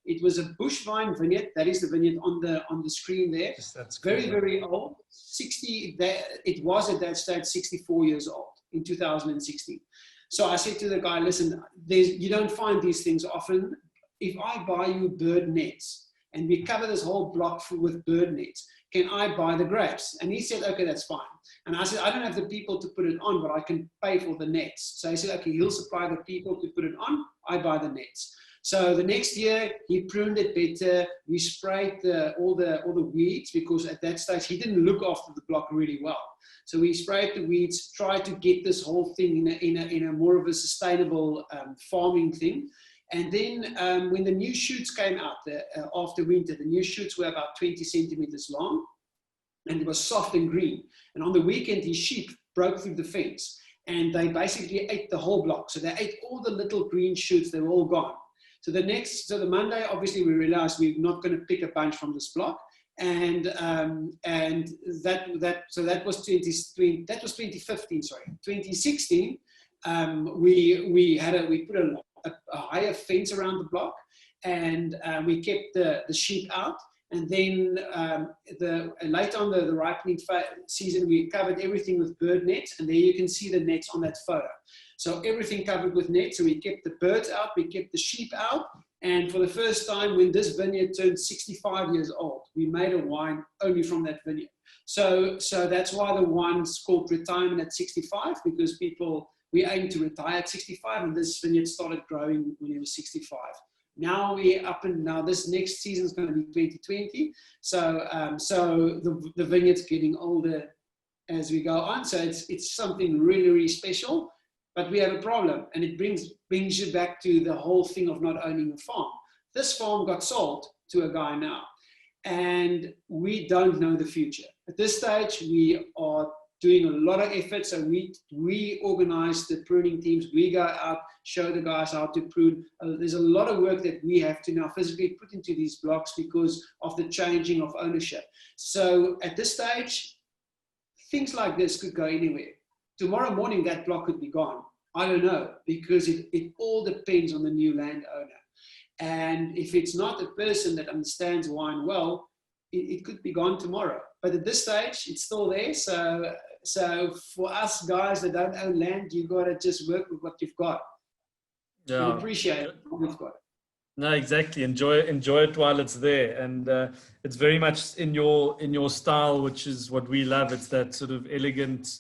it was a bush vine vineyard. That is the vineyard on the screen there. That's cool. Very, very old. It was at that stage 64 years old in 2016. So I said to the guy, listen, you don't find these things often. If I buy you bird nets and we cover this whole block with bird nets, can I buy the grapes? And he said, okay, that's fine. And I said, I don't have the people to put it on, but I can pay for the nets. So he said, okay, he'll supply the people to put it on. I buy the nets. So the next year he pruned it better. We sprayed all the weeds, because at that stage he didn't look after the block really well. So we sprayed the weeds, tried to get this whole thing in a more of a sustainable farming thing. And then when the new shoots came out after winter, the new shoots were about 20 centimeters long, and it was soft and green. And on the weekend, his sheep broke through the fence, and they basically ate the whole block. So they ate all the little green shoots. They were all gone. So the Monday, obviously, we realized we're not going to pick a bunch from this block. And that was 2015. Sorry, 2016. We put a higher fence around the block, and we kept the sheep out. And then later on the ripening season, we covered everything with bird nets, and there you can see the nets on that photo. So everything covered with nets. So we kept the birds out, we kept the sheep out, and for the first time, when this vineyard turned 65 years old, we made a wine only from that vineyard. So that's why the wine's called Retirement at 65, because we aim to retire at 65, and this vineyard started growing when he was 65. Now we're up, and now this next season is going to be 2020. So the vineyard's getting older as we go on. So it's something really, really special. But we have a problem, and it brings you back to the whole thing of not owning a farm. This farm got sold to a guy now, and we don't know the future. At this stage, we are doing a lot of effort. So we organize the pruning teams. We go out, show the guys how to prune. There's a lot of work that we have to now physically put into these blocks because of the changing of ownership. So at this stage, things like this could go anywhere. Tomorrow morning, that block could be gone. I don't know, because it all depends on the new landowner. And if it's not a person that understands wine well, it could be gone tomorrow. But at this stage, it's still there. So for us guys that don't own land, you got to just work with what you've got. Yeah. And appreciate what we've got. No, exactly. Enjoy it while it's there, and it's very much in your style, which is what we love. It's that sort of elegant,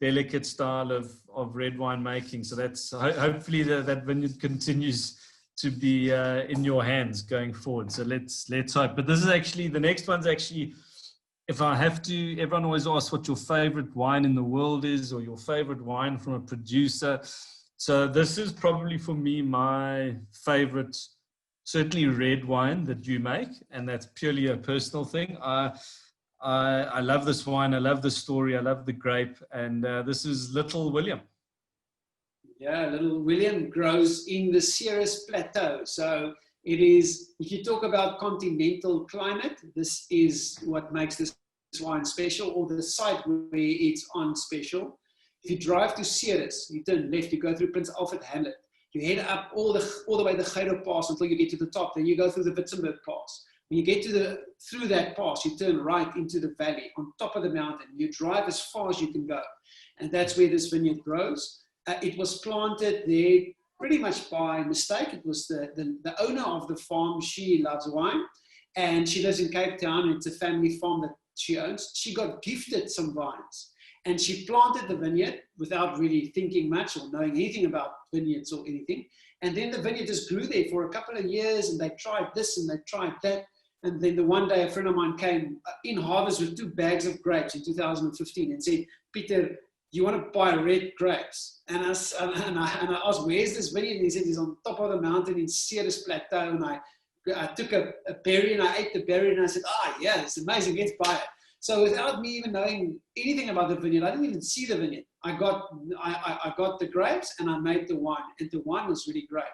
delicate style of red wine making. So that's hopefully that vineyard continues to be in your hands going forward. So let's hope. But this is actually, the next one's actually, if I have to, everyone always asks what your favorite wine in the world is, or your favorite wine from a producer. So this is probably for me my favorite, certainly red wine that you make, and that's purely a personal thing. I love this wine. I love the story. I love the grape. And this is Little William. Yeah, Little William grows in the Ceres Plateau. So it is, if you talk about continental climate, this is what makes this wine special, or the site where it's on special. If you drive to Ceres, you turn left, you go through Prince Alfred Hamlet. You head up all the way the Geido Pass until you get to the top. Then you go through the Witzenberg Pass. When you get through that pass, you turn right into the valley on top of the mountain. You drive as far as you can go. And that's where this vineyard grows. It was planted there pretty much by mistake. It was the owner of the farm. She loves wine, and she lives in Cape Town. It's a family farm that she owns. She got gifted some vines, and she planted the vineyard without really thinking much or knowing anything about vineyards or anything. And then the vineyard just grew there for a couple of years, and they tried this and they tried that. And then one day a friend of mine came in harvest with 2 bags of grapes in 2015 and said, Pieter, you want to buy red grapes? And I asked, where's this vineyard? And he said, he's on top of the mountain in Ceres Plateau. And I took a berry and I ate the berry, and I said, yeah, it's amazing, let's buy it. So without me even knowing anything about the vineyard, I didn't even see the vineyard. I got the grapes and I made the wine, and the wine was really great.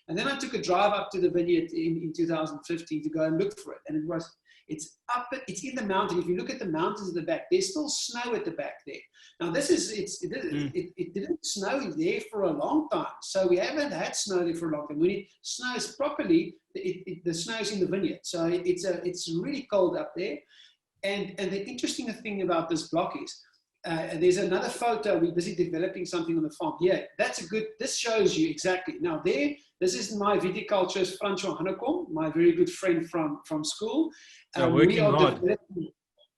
And then I took a drive up to the vineyard in 2015 to go and look for it. And It's in the mountain. If you look at the mountains at the back, there's still snow at the back there. Now it didn't snow there for a long time. So we haven't had snow there for a long time. When it snows properly, the snow's in the vineyard. So it's really cold up there. And the interesting thing about this block is, there's another photo. We're busy developing something on the farm. Yeah, this shows you exactly. Now this is my viticulturist, Francois Hannekom, my very good friend from school. Working hard.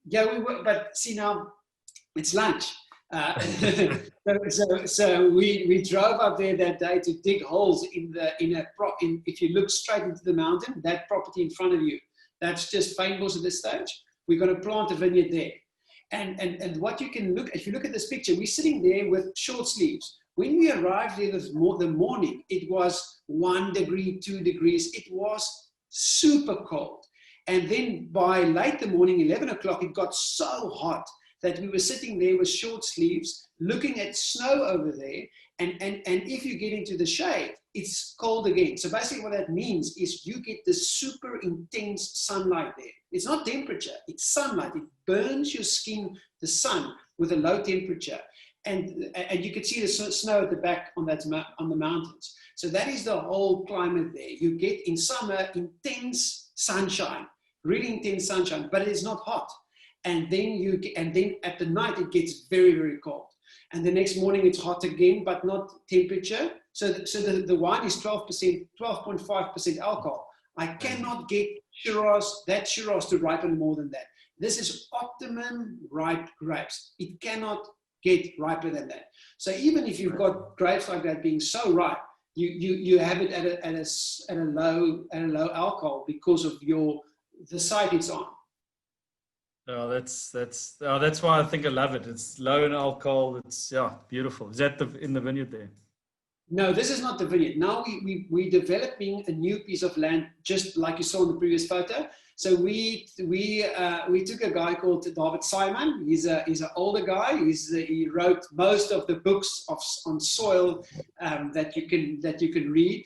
Yeah, we work, but see now, it's lunch. So we drove up there that day to dig holes if you look straight into the mountain, that property in front of you, that's just Fynbos at this stage. We're going to plant a vineyard there. And what you can look, if you look at this picture, we're sitting there with short sleeves. When we arrived there the morning, it was 1 degree, 2 degrees. It was super cold. And then by late the morning, 11 o'clock, it got so hot that we were sitting there with short sleeves, looking at snow over there. And if you get into the shade, it's cold again. So basically what that means is you get this super intense sunlight there. It's not temperature, it's sunlight. It burns your skin, the sun, with a low temperature. And you can see the snow at the back on the mountains. So that is the whole climate there. You get in summer intense sunshine, really intense sunshine, but it is not hot. And then at the night it gets very, very cold. And the next morning it's hot again, but not temperature. So the wine is 12.5% alcohol. I cannot get Shiraz to ripen more than that. This is optimum ripe grapes. It cannot get riper than that. So even if you've got grapes like that being so ripe, you have it at a low alcohol because of the site it's on. Oh, that's why I think I love it. It's low in alcohol. It's beautiful. Is that in the vineyard there? No, this is not the vineyard. Now we're developing a new piece of land, just like you saw in the previous photo. So we took a guy called David Simon. He's an older guy. He wrote most of the books on soil that you can read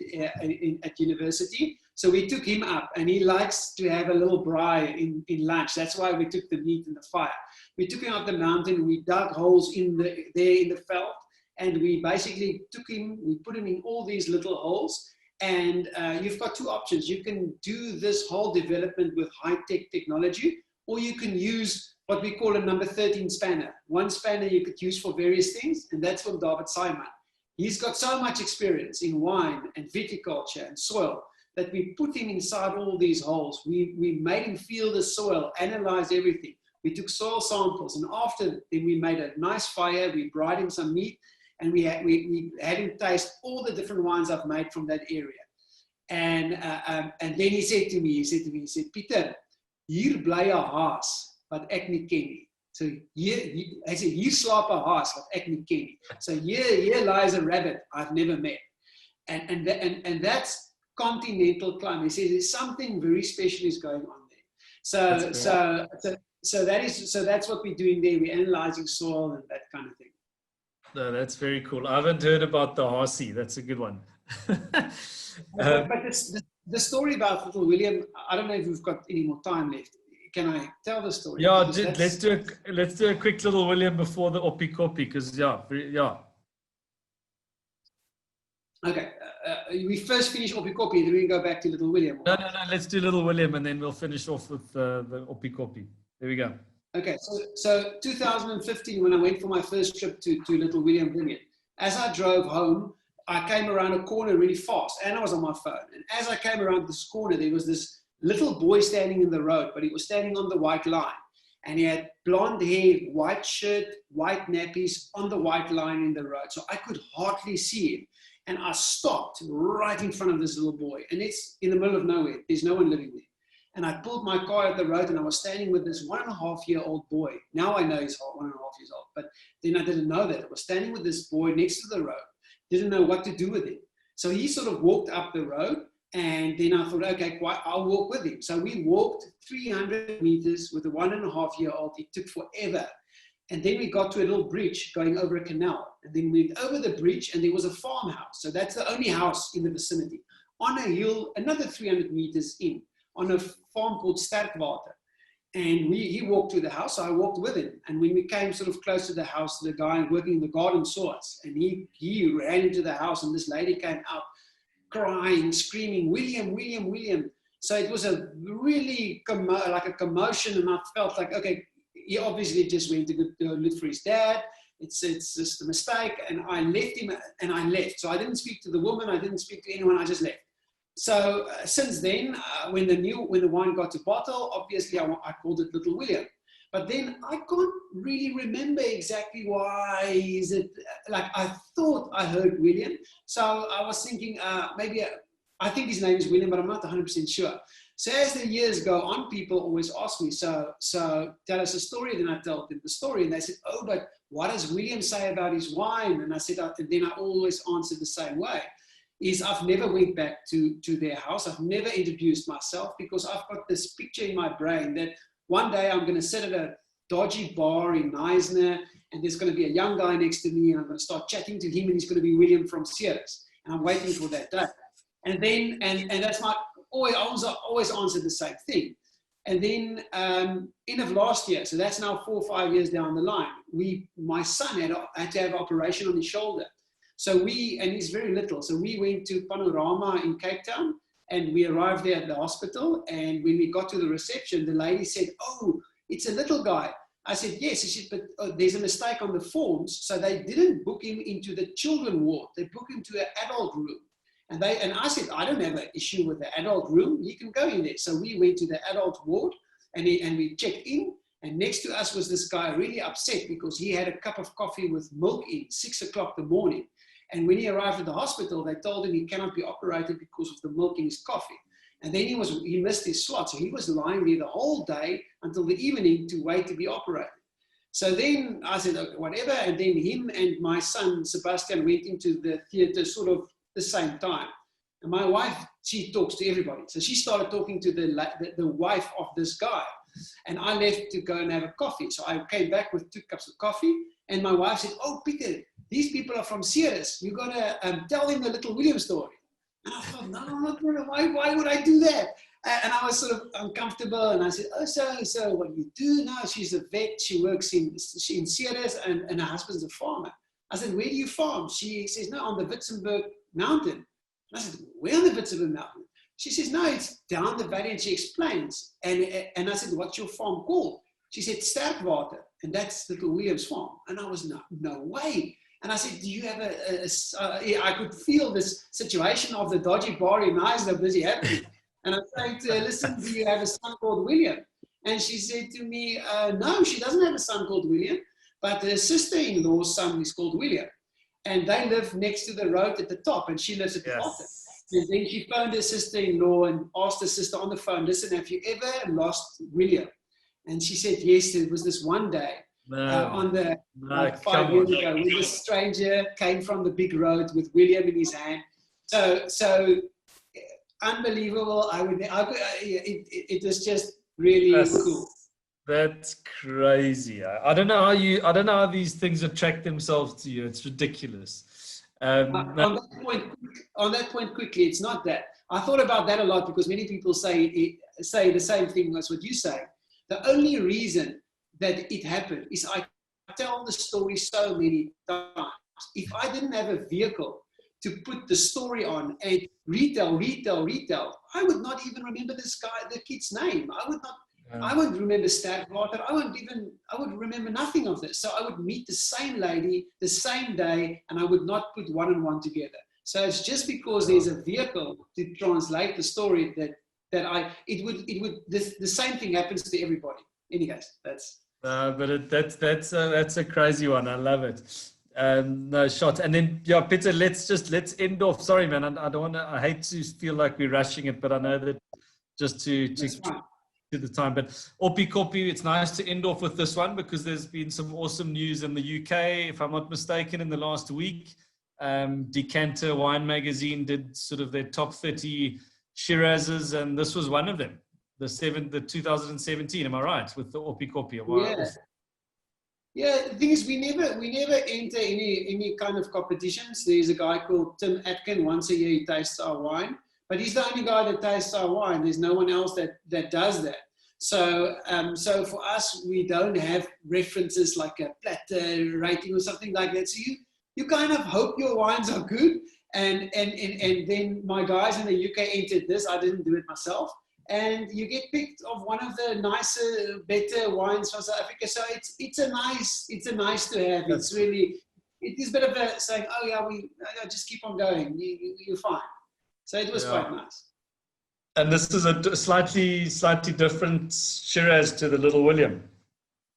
at university. So we took him up, and he likes to have a little braai in lunch. That's why we took the meat and the fire. We took him up the mountain. We dug holes there in the veld, and we basically we put him in all these little holes. And you've got two options. You can do this whole development with high-tech technology, or you can use what we call a number 13 spanner. One spanner you could use for various things, and that's from David Simon. He's got so much experience in wine and viticulture and soil that we put him inside all these holes. We made him feel the soil, analyze everything. We took soil samples, and after then we made a nice fire. We brought him some meat, and we had him taste all the different wines I've made from that area. And then he said to me, Pieter, hier bly 'n haas wat ek nie ken nie. So hy said, hier slaap 'n haas wat ek nie ken nie. So here lies a rabbit I've never met. And that's continental climate. He says there's something very special is going on there. So that's what we're doing there. We're analyzing soil and that kind of thing. No, that's very cool. I haven't heard about the horsey. That's a good one. But the story about Little William, I don't know if we've got any more time left. Can I tell the story? Yeah, let's do a quick Little William before the Oppie Koppie, because yeah. Okay, we first finish Oppie Koppie, then we can go back to Little William. No, let's do Little William, and then we'll finish off with the Oppie Koppie. There we go. Okay, so 2015, when I went for my first trip to Little William Vineyard, as I drove home, I came around a corner really fast, and I was on my phone. And as I came around this corner, there was this little boy standing in the road, but he was standing on the white line. And he had blonde hair, white shirt, white nappies on the white line in the road. So I could hardly see him. And I stopped right in front of this little boy. And it's in the middle of nowhere. There's no one living there. And I pulled my car at the road, and I was standing with this 1.5-year-old boy. Now I know he's 1.5 years old, but then I didn't know that. I was standing with this boy next to the road. Didn't know what to do with him. So he sort of walked up the road, and then I thought, okay, I'll walk with him. So we walked 300 meters with a 1.5-year-old. It took forever. And then we got to a little bridge going over a canal. And then we went over the bridge, and there was a farmhouse. So that's the only house in the vicinity. On a hill, another 300 meters in, on a farm called Sterkwater. And he walked to the house, so I walked with him. And when we came sort of close to the house, the guy working in the garden saw us. And he ran into the house, and this lady came out crying, screaming, William, William, William. So it was a really like a commotion, and I felt like, okay, he obviously just went to go look for his dad. It's just a mistake. And I left him, and I left. So I didn't speak to the woman. I didn't speak to anyone. I just left. So since then, when the wine got to bottle, obviously I called it Little William. But then I can't really remember exactly why is it, like I thought I heard William. So I was thinking maybe, I think his name is William, but I'm not 100% sure. So as the years go on, people always ask me, so tell us a story. Then I tell them the story, and they said, oh, but what does William say about his wine? And I said, and then I always answer the same way. Is I've never went back to their house. I've never introduced myself, because I've got this picture in my brain that one day I'm going to sit at a dodgy bar in Neisner, and there's going to be a young guy next to me, and I'm going to start chatting to him, and he's going to be William from Ceres. And I'm waiting for that day. And then, and that's my, always answered the same thing. And then end of last year, so that's now 4 or 5 years down the line, my son had to have an operation on his shoulder. So and he's very little. So we went to Panorama in Cape Town, and we arrived there at the hospital. And when we got to the reception, the lady said, oh, it's a little guy. I said, yes. She said, but there's a mistake on the forms. So they didn't book him into the children ward. They booked him to an adult room. And I said, I don't have an issue with the adult room. You can go in there. So we went to the adult ward, and we checked in. And next to us was this guy really upset because he had a cup of coffee with milk in 6 o'clock in the morning. And when he arrived at the hospital, they told him he cannot be operated because of the milk in his coffee. And then he missed his slot. So he was lying there the whole day until the evening to wait to be operated. So then I said, okay, whatever. And then him and my son, Sebastian, went into the theater sort of the same time. And my wife, she talks to everybody. So she started talking to the wife of this guy. And I left to go and have a coffee. So I came back with 2 cups of coffee. And my wife said, oh, Pieter, these people are from Ceres. You're going to tell them the Little William story. And I thought, no, why would I do that? And I was sort of uncomfortable. And I said, oh, so what do you do now? She's a vet. She works in Ceres, and her husband's a farmer. I said, where do you farm? She says, no, on the Witzenberg mountain. And I said, where on the Witzenberg mountain? She says, no, it's down the valley. And she explains. And I said, what's your farm called? She said, Sterkwater. And that's Little William's farm. And I was, no way. And I said, do you have I could feel this situation of the dodgy bar in Neisner busy happening. And I said to her, listen, do you have a son called William? And she said to me, no, she doesn't have a son called William, but her sister-in-law's son is called William. And they live next to the road at the top, and she lives at the bottom. And then she phoned her sister-in-law and asked her sister on the phone, listen, have you ever lost William? And she said, yes, there was this one day. Like 5 years ago, when this stranger came from the big road with William in his hand. So unbelievable. It was just really cool. That's crazy. I don't know how these things attract themselves to you. It's ridiculous. On that point, quickly, it's not that. I thought about that a lot because many people say the same thing as what you say. The only reason that it happened is I tell the story so many times. If I didn't have a vehicle to put the story on and retell, I would not even remember the kid's name. I wouldn't remember Sterkwater. I would remember nothing of this. So I would meet the same lady the same day, and I would not put one and one together. So it's just because there's a vehicle to translate the story the same thing happens to everybody. Anyways, that's. But that's a crazy one. I love it. No shot. And then Pieter, let's end off. Sorry, man. I don't want to. I hate to feel like we're rushing it, but I know that just to the time. But Oppie, it's nice to end off with this one because there's been some awesome news in the UK, if I'm not mistaken, in the last week. Decanter Wine Magazine did sort of their top 30 Shirazes, and this was one of them. The 2017, am I right, with the Oppie? Yeah, the thing is, we never enter any kind of competitions. There's a guy called Tim Atkin. Once a year he tastes our wine, but he's the only guy that tastes our wine. There's no one else that does that. So for us, we don't have references like a platter rating or something like that. So you kind of hope your wines are good. And then my guys in the UK entered this. I didn't do it myself. And you get picked of one of the nicer, better wines from South Africa. So it's a nice to have. It's really, it is a bit of a saying, oh yeah, just keep on going. You're fine. So it was quite nice. And this is a slightly different Shiraz to the Little William.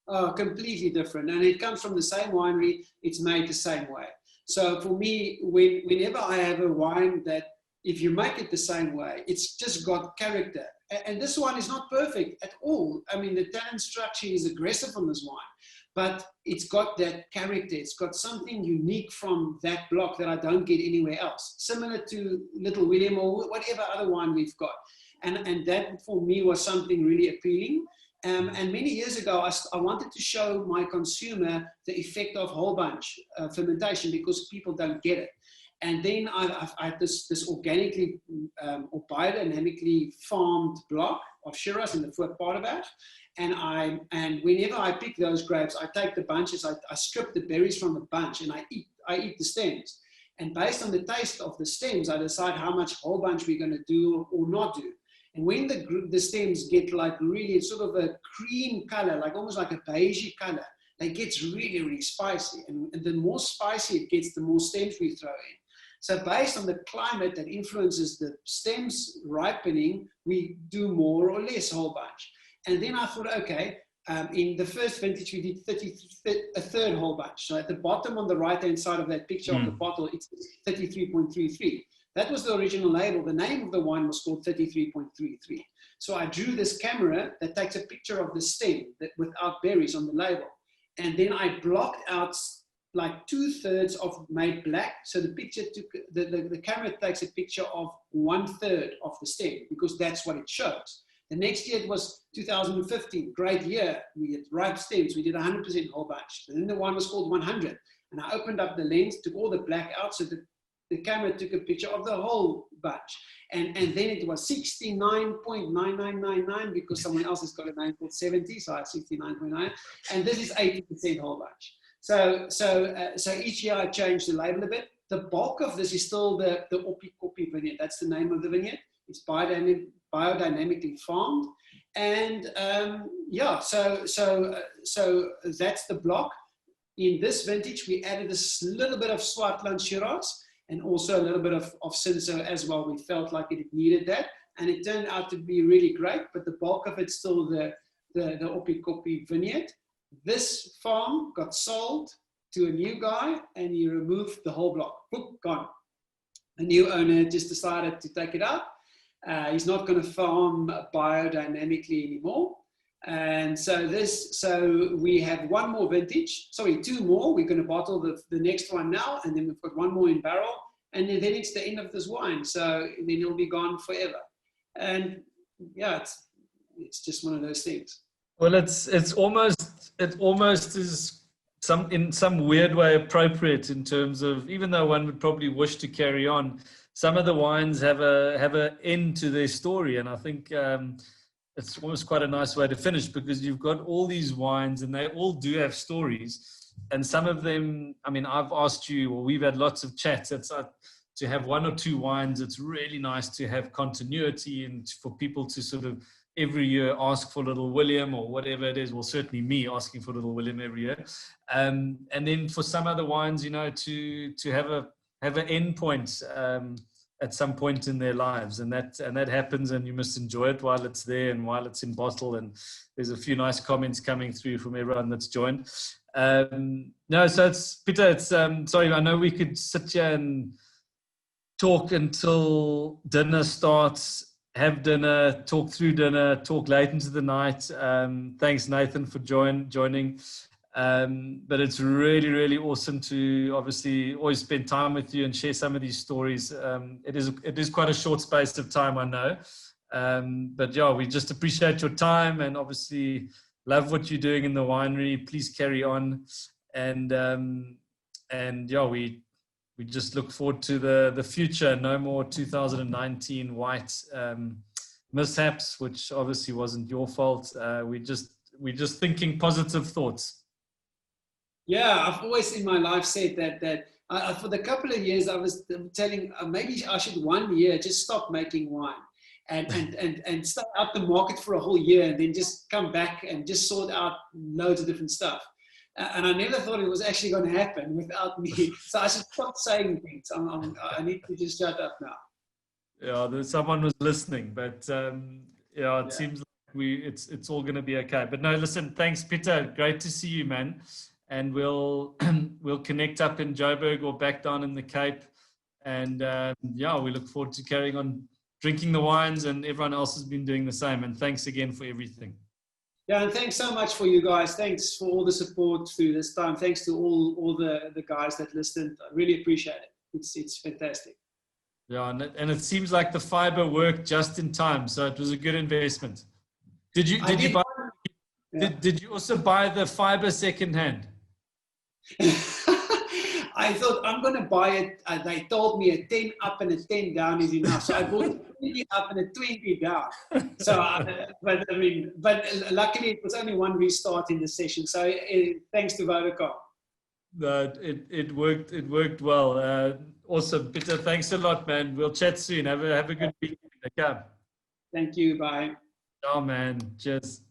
Oh, completely different. And it comes from the same winery. It's made the same way. So for me, whenever I have a wine that, if you make it the same way, it's just got character. And this one is not perfect at all. I mean, the tannin structure is aggressive on this wine, but it's got that character. It's got something unique from that block that I don't get anywhere else, similar to Little William or whatever other wine we've got. And that for me was something really appealing. And many years ago, I wanted to show my consumer the effect of whole bunch fermentation, because people don't get it. And then I had this organically or biodynamically farmed block of Shiraz in the Voorpaardenberg. And whenever I pick those grapes, I take the bunches, I strip the berries from the bunch, and I eat the stems. And based on the taste of the stems, I decide how much whole bunch we're going to do or not do. And when the stems get like really sort of a cream color, like almost like a beigey color, it gets really, really spicy. And the more spicy it gets, the more stems we throw in. So based on the climate that influences the stems ripening, we do more or less whole bunch. And then I thought, okay, in the first vintage, we did a third whole bunch. So at the bottom on the right-hand side of that picture of the bottle, it's 33.33. That was the original label. The name of the wine was called 33.33. So I drew this camera that takes a picture of the stem without berries on the label. And then I blocked out like 2/3 of made black. So the picture the camera takes a picture of 1/3 of the stem, because that's what it shows. The next year, it was 2015, great year. We had ripe stems. We did 100% whole bunch. And then the one was called 100. And I opened up the lens, took all the black out, so the camera took a picture of the whole bunch. And then it was 69.9999, because someone else has got a name called 70, so I had 69.9. And this is 80% whole bunch. So each year I changed the label a bit. The bulk of this is still the Oppie vineyard. That's the name of the vineyard. It's biodynamically farmed. And so that's the block. In this vintage, we added a little bit of Swartland Shiraz and also a little bit of Cinsault as well. We felt like it needed that. And it turned out to be really great, but the bulk of it's still the Oppie vineyard. This farm got sold to a new guy, and he removed the whole block. Boop, gone. A new owner just decided to take it up. He's not going to farm biodynamically anymore. And so we have one more vintage, sorry, two more. We're going to bottle the next one now, and then we've got one more in barrel, and then it's the end of this wine. So then it'll be gone forever. And yeah, it's just one of those things. Well, it almost is in some weird way appropriate, in terms of, even though one would probably wish to carry on, some of the wines have a end to their story, and I think it's almost quite a nice way to finish, because you've got all these wines and they all do have stories, and some of them, I mean, I've asked you, or we've had lots of chats. It's to have one or two wines. It's really nice to have continuity, and for people to sort of every year ask for Little William or whatever it is. Well, certainly me asking for Little William every year, and then for some other wines, you know, to have an end point at some point in their lives, and that happens, and you must enjoy it while it's there and while it's in bottle. And there's a few nice comments coming through from everyone that's joined. No, so it's Pieter. It's sorry, I know we could sit here and talk until dinner starts. Have dinner, talk through dinner, talk late into the night. Thanks, Nathan, for joining. But it's really, really awesome to obviously always spend time with you and share some of these stories. It is quite a short space of time, I know. But yeah, we just appreciate your time, and obviously love what you're doing in the winery. Please carry on. And yeah, we just look forward to the future. No more 2019 white mishaps, which obviously wasn't your fault. We're just thinking positive thoughts. Yeah, I've always in my life said that for the couple of years I was telling maybe I should 1 year just stop making wine and start out the market for a whole year and then just come back and just sort out loads of different stuff. And I never thought it was actually going to happen without me. So I should stop saying things. I need to just shut up now. Yeah, someone was listening, but it seems like it's all going to be okay. But no, listen, thanks, Pieter. Great to see you, man. And we'll connect up in Joburg or back down in the Cape. And we look forward to carrying on drinking the wines, and everyone else has been doing the same. And thanks again for everything. Yeah, and thanks so much for you guys. Thanks for all the support through this time. Thanks to all the guys that listened. I really appreciate it. It's fantastic. Yeah, and it seems like the fiber worked just in time, so it was a good investment. Did you also buy the fiber secondhand? I thought I'm going to buy it. They told me a 10 up and a 10 down is enough. So I bought a 20 up and a 20 down. So, but luckily it was only one restart in the session. So thanks to Vodacom. It worked. It worked well. Awesome, Pieter. Thanks a lot, man. We'll chat soon. Have a good weekend. Okay. Thank you. Bye. Ciao, man. Cheers.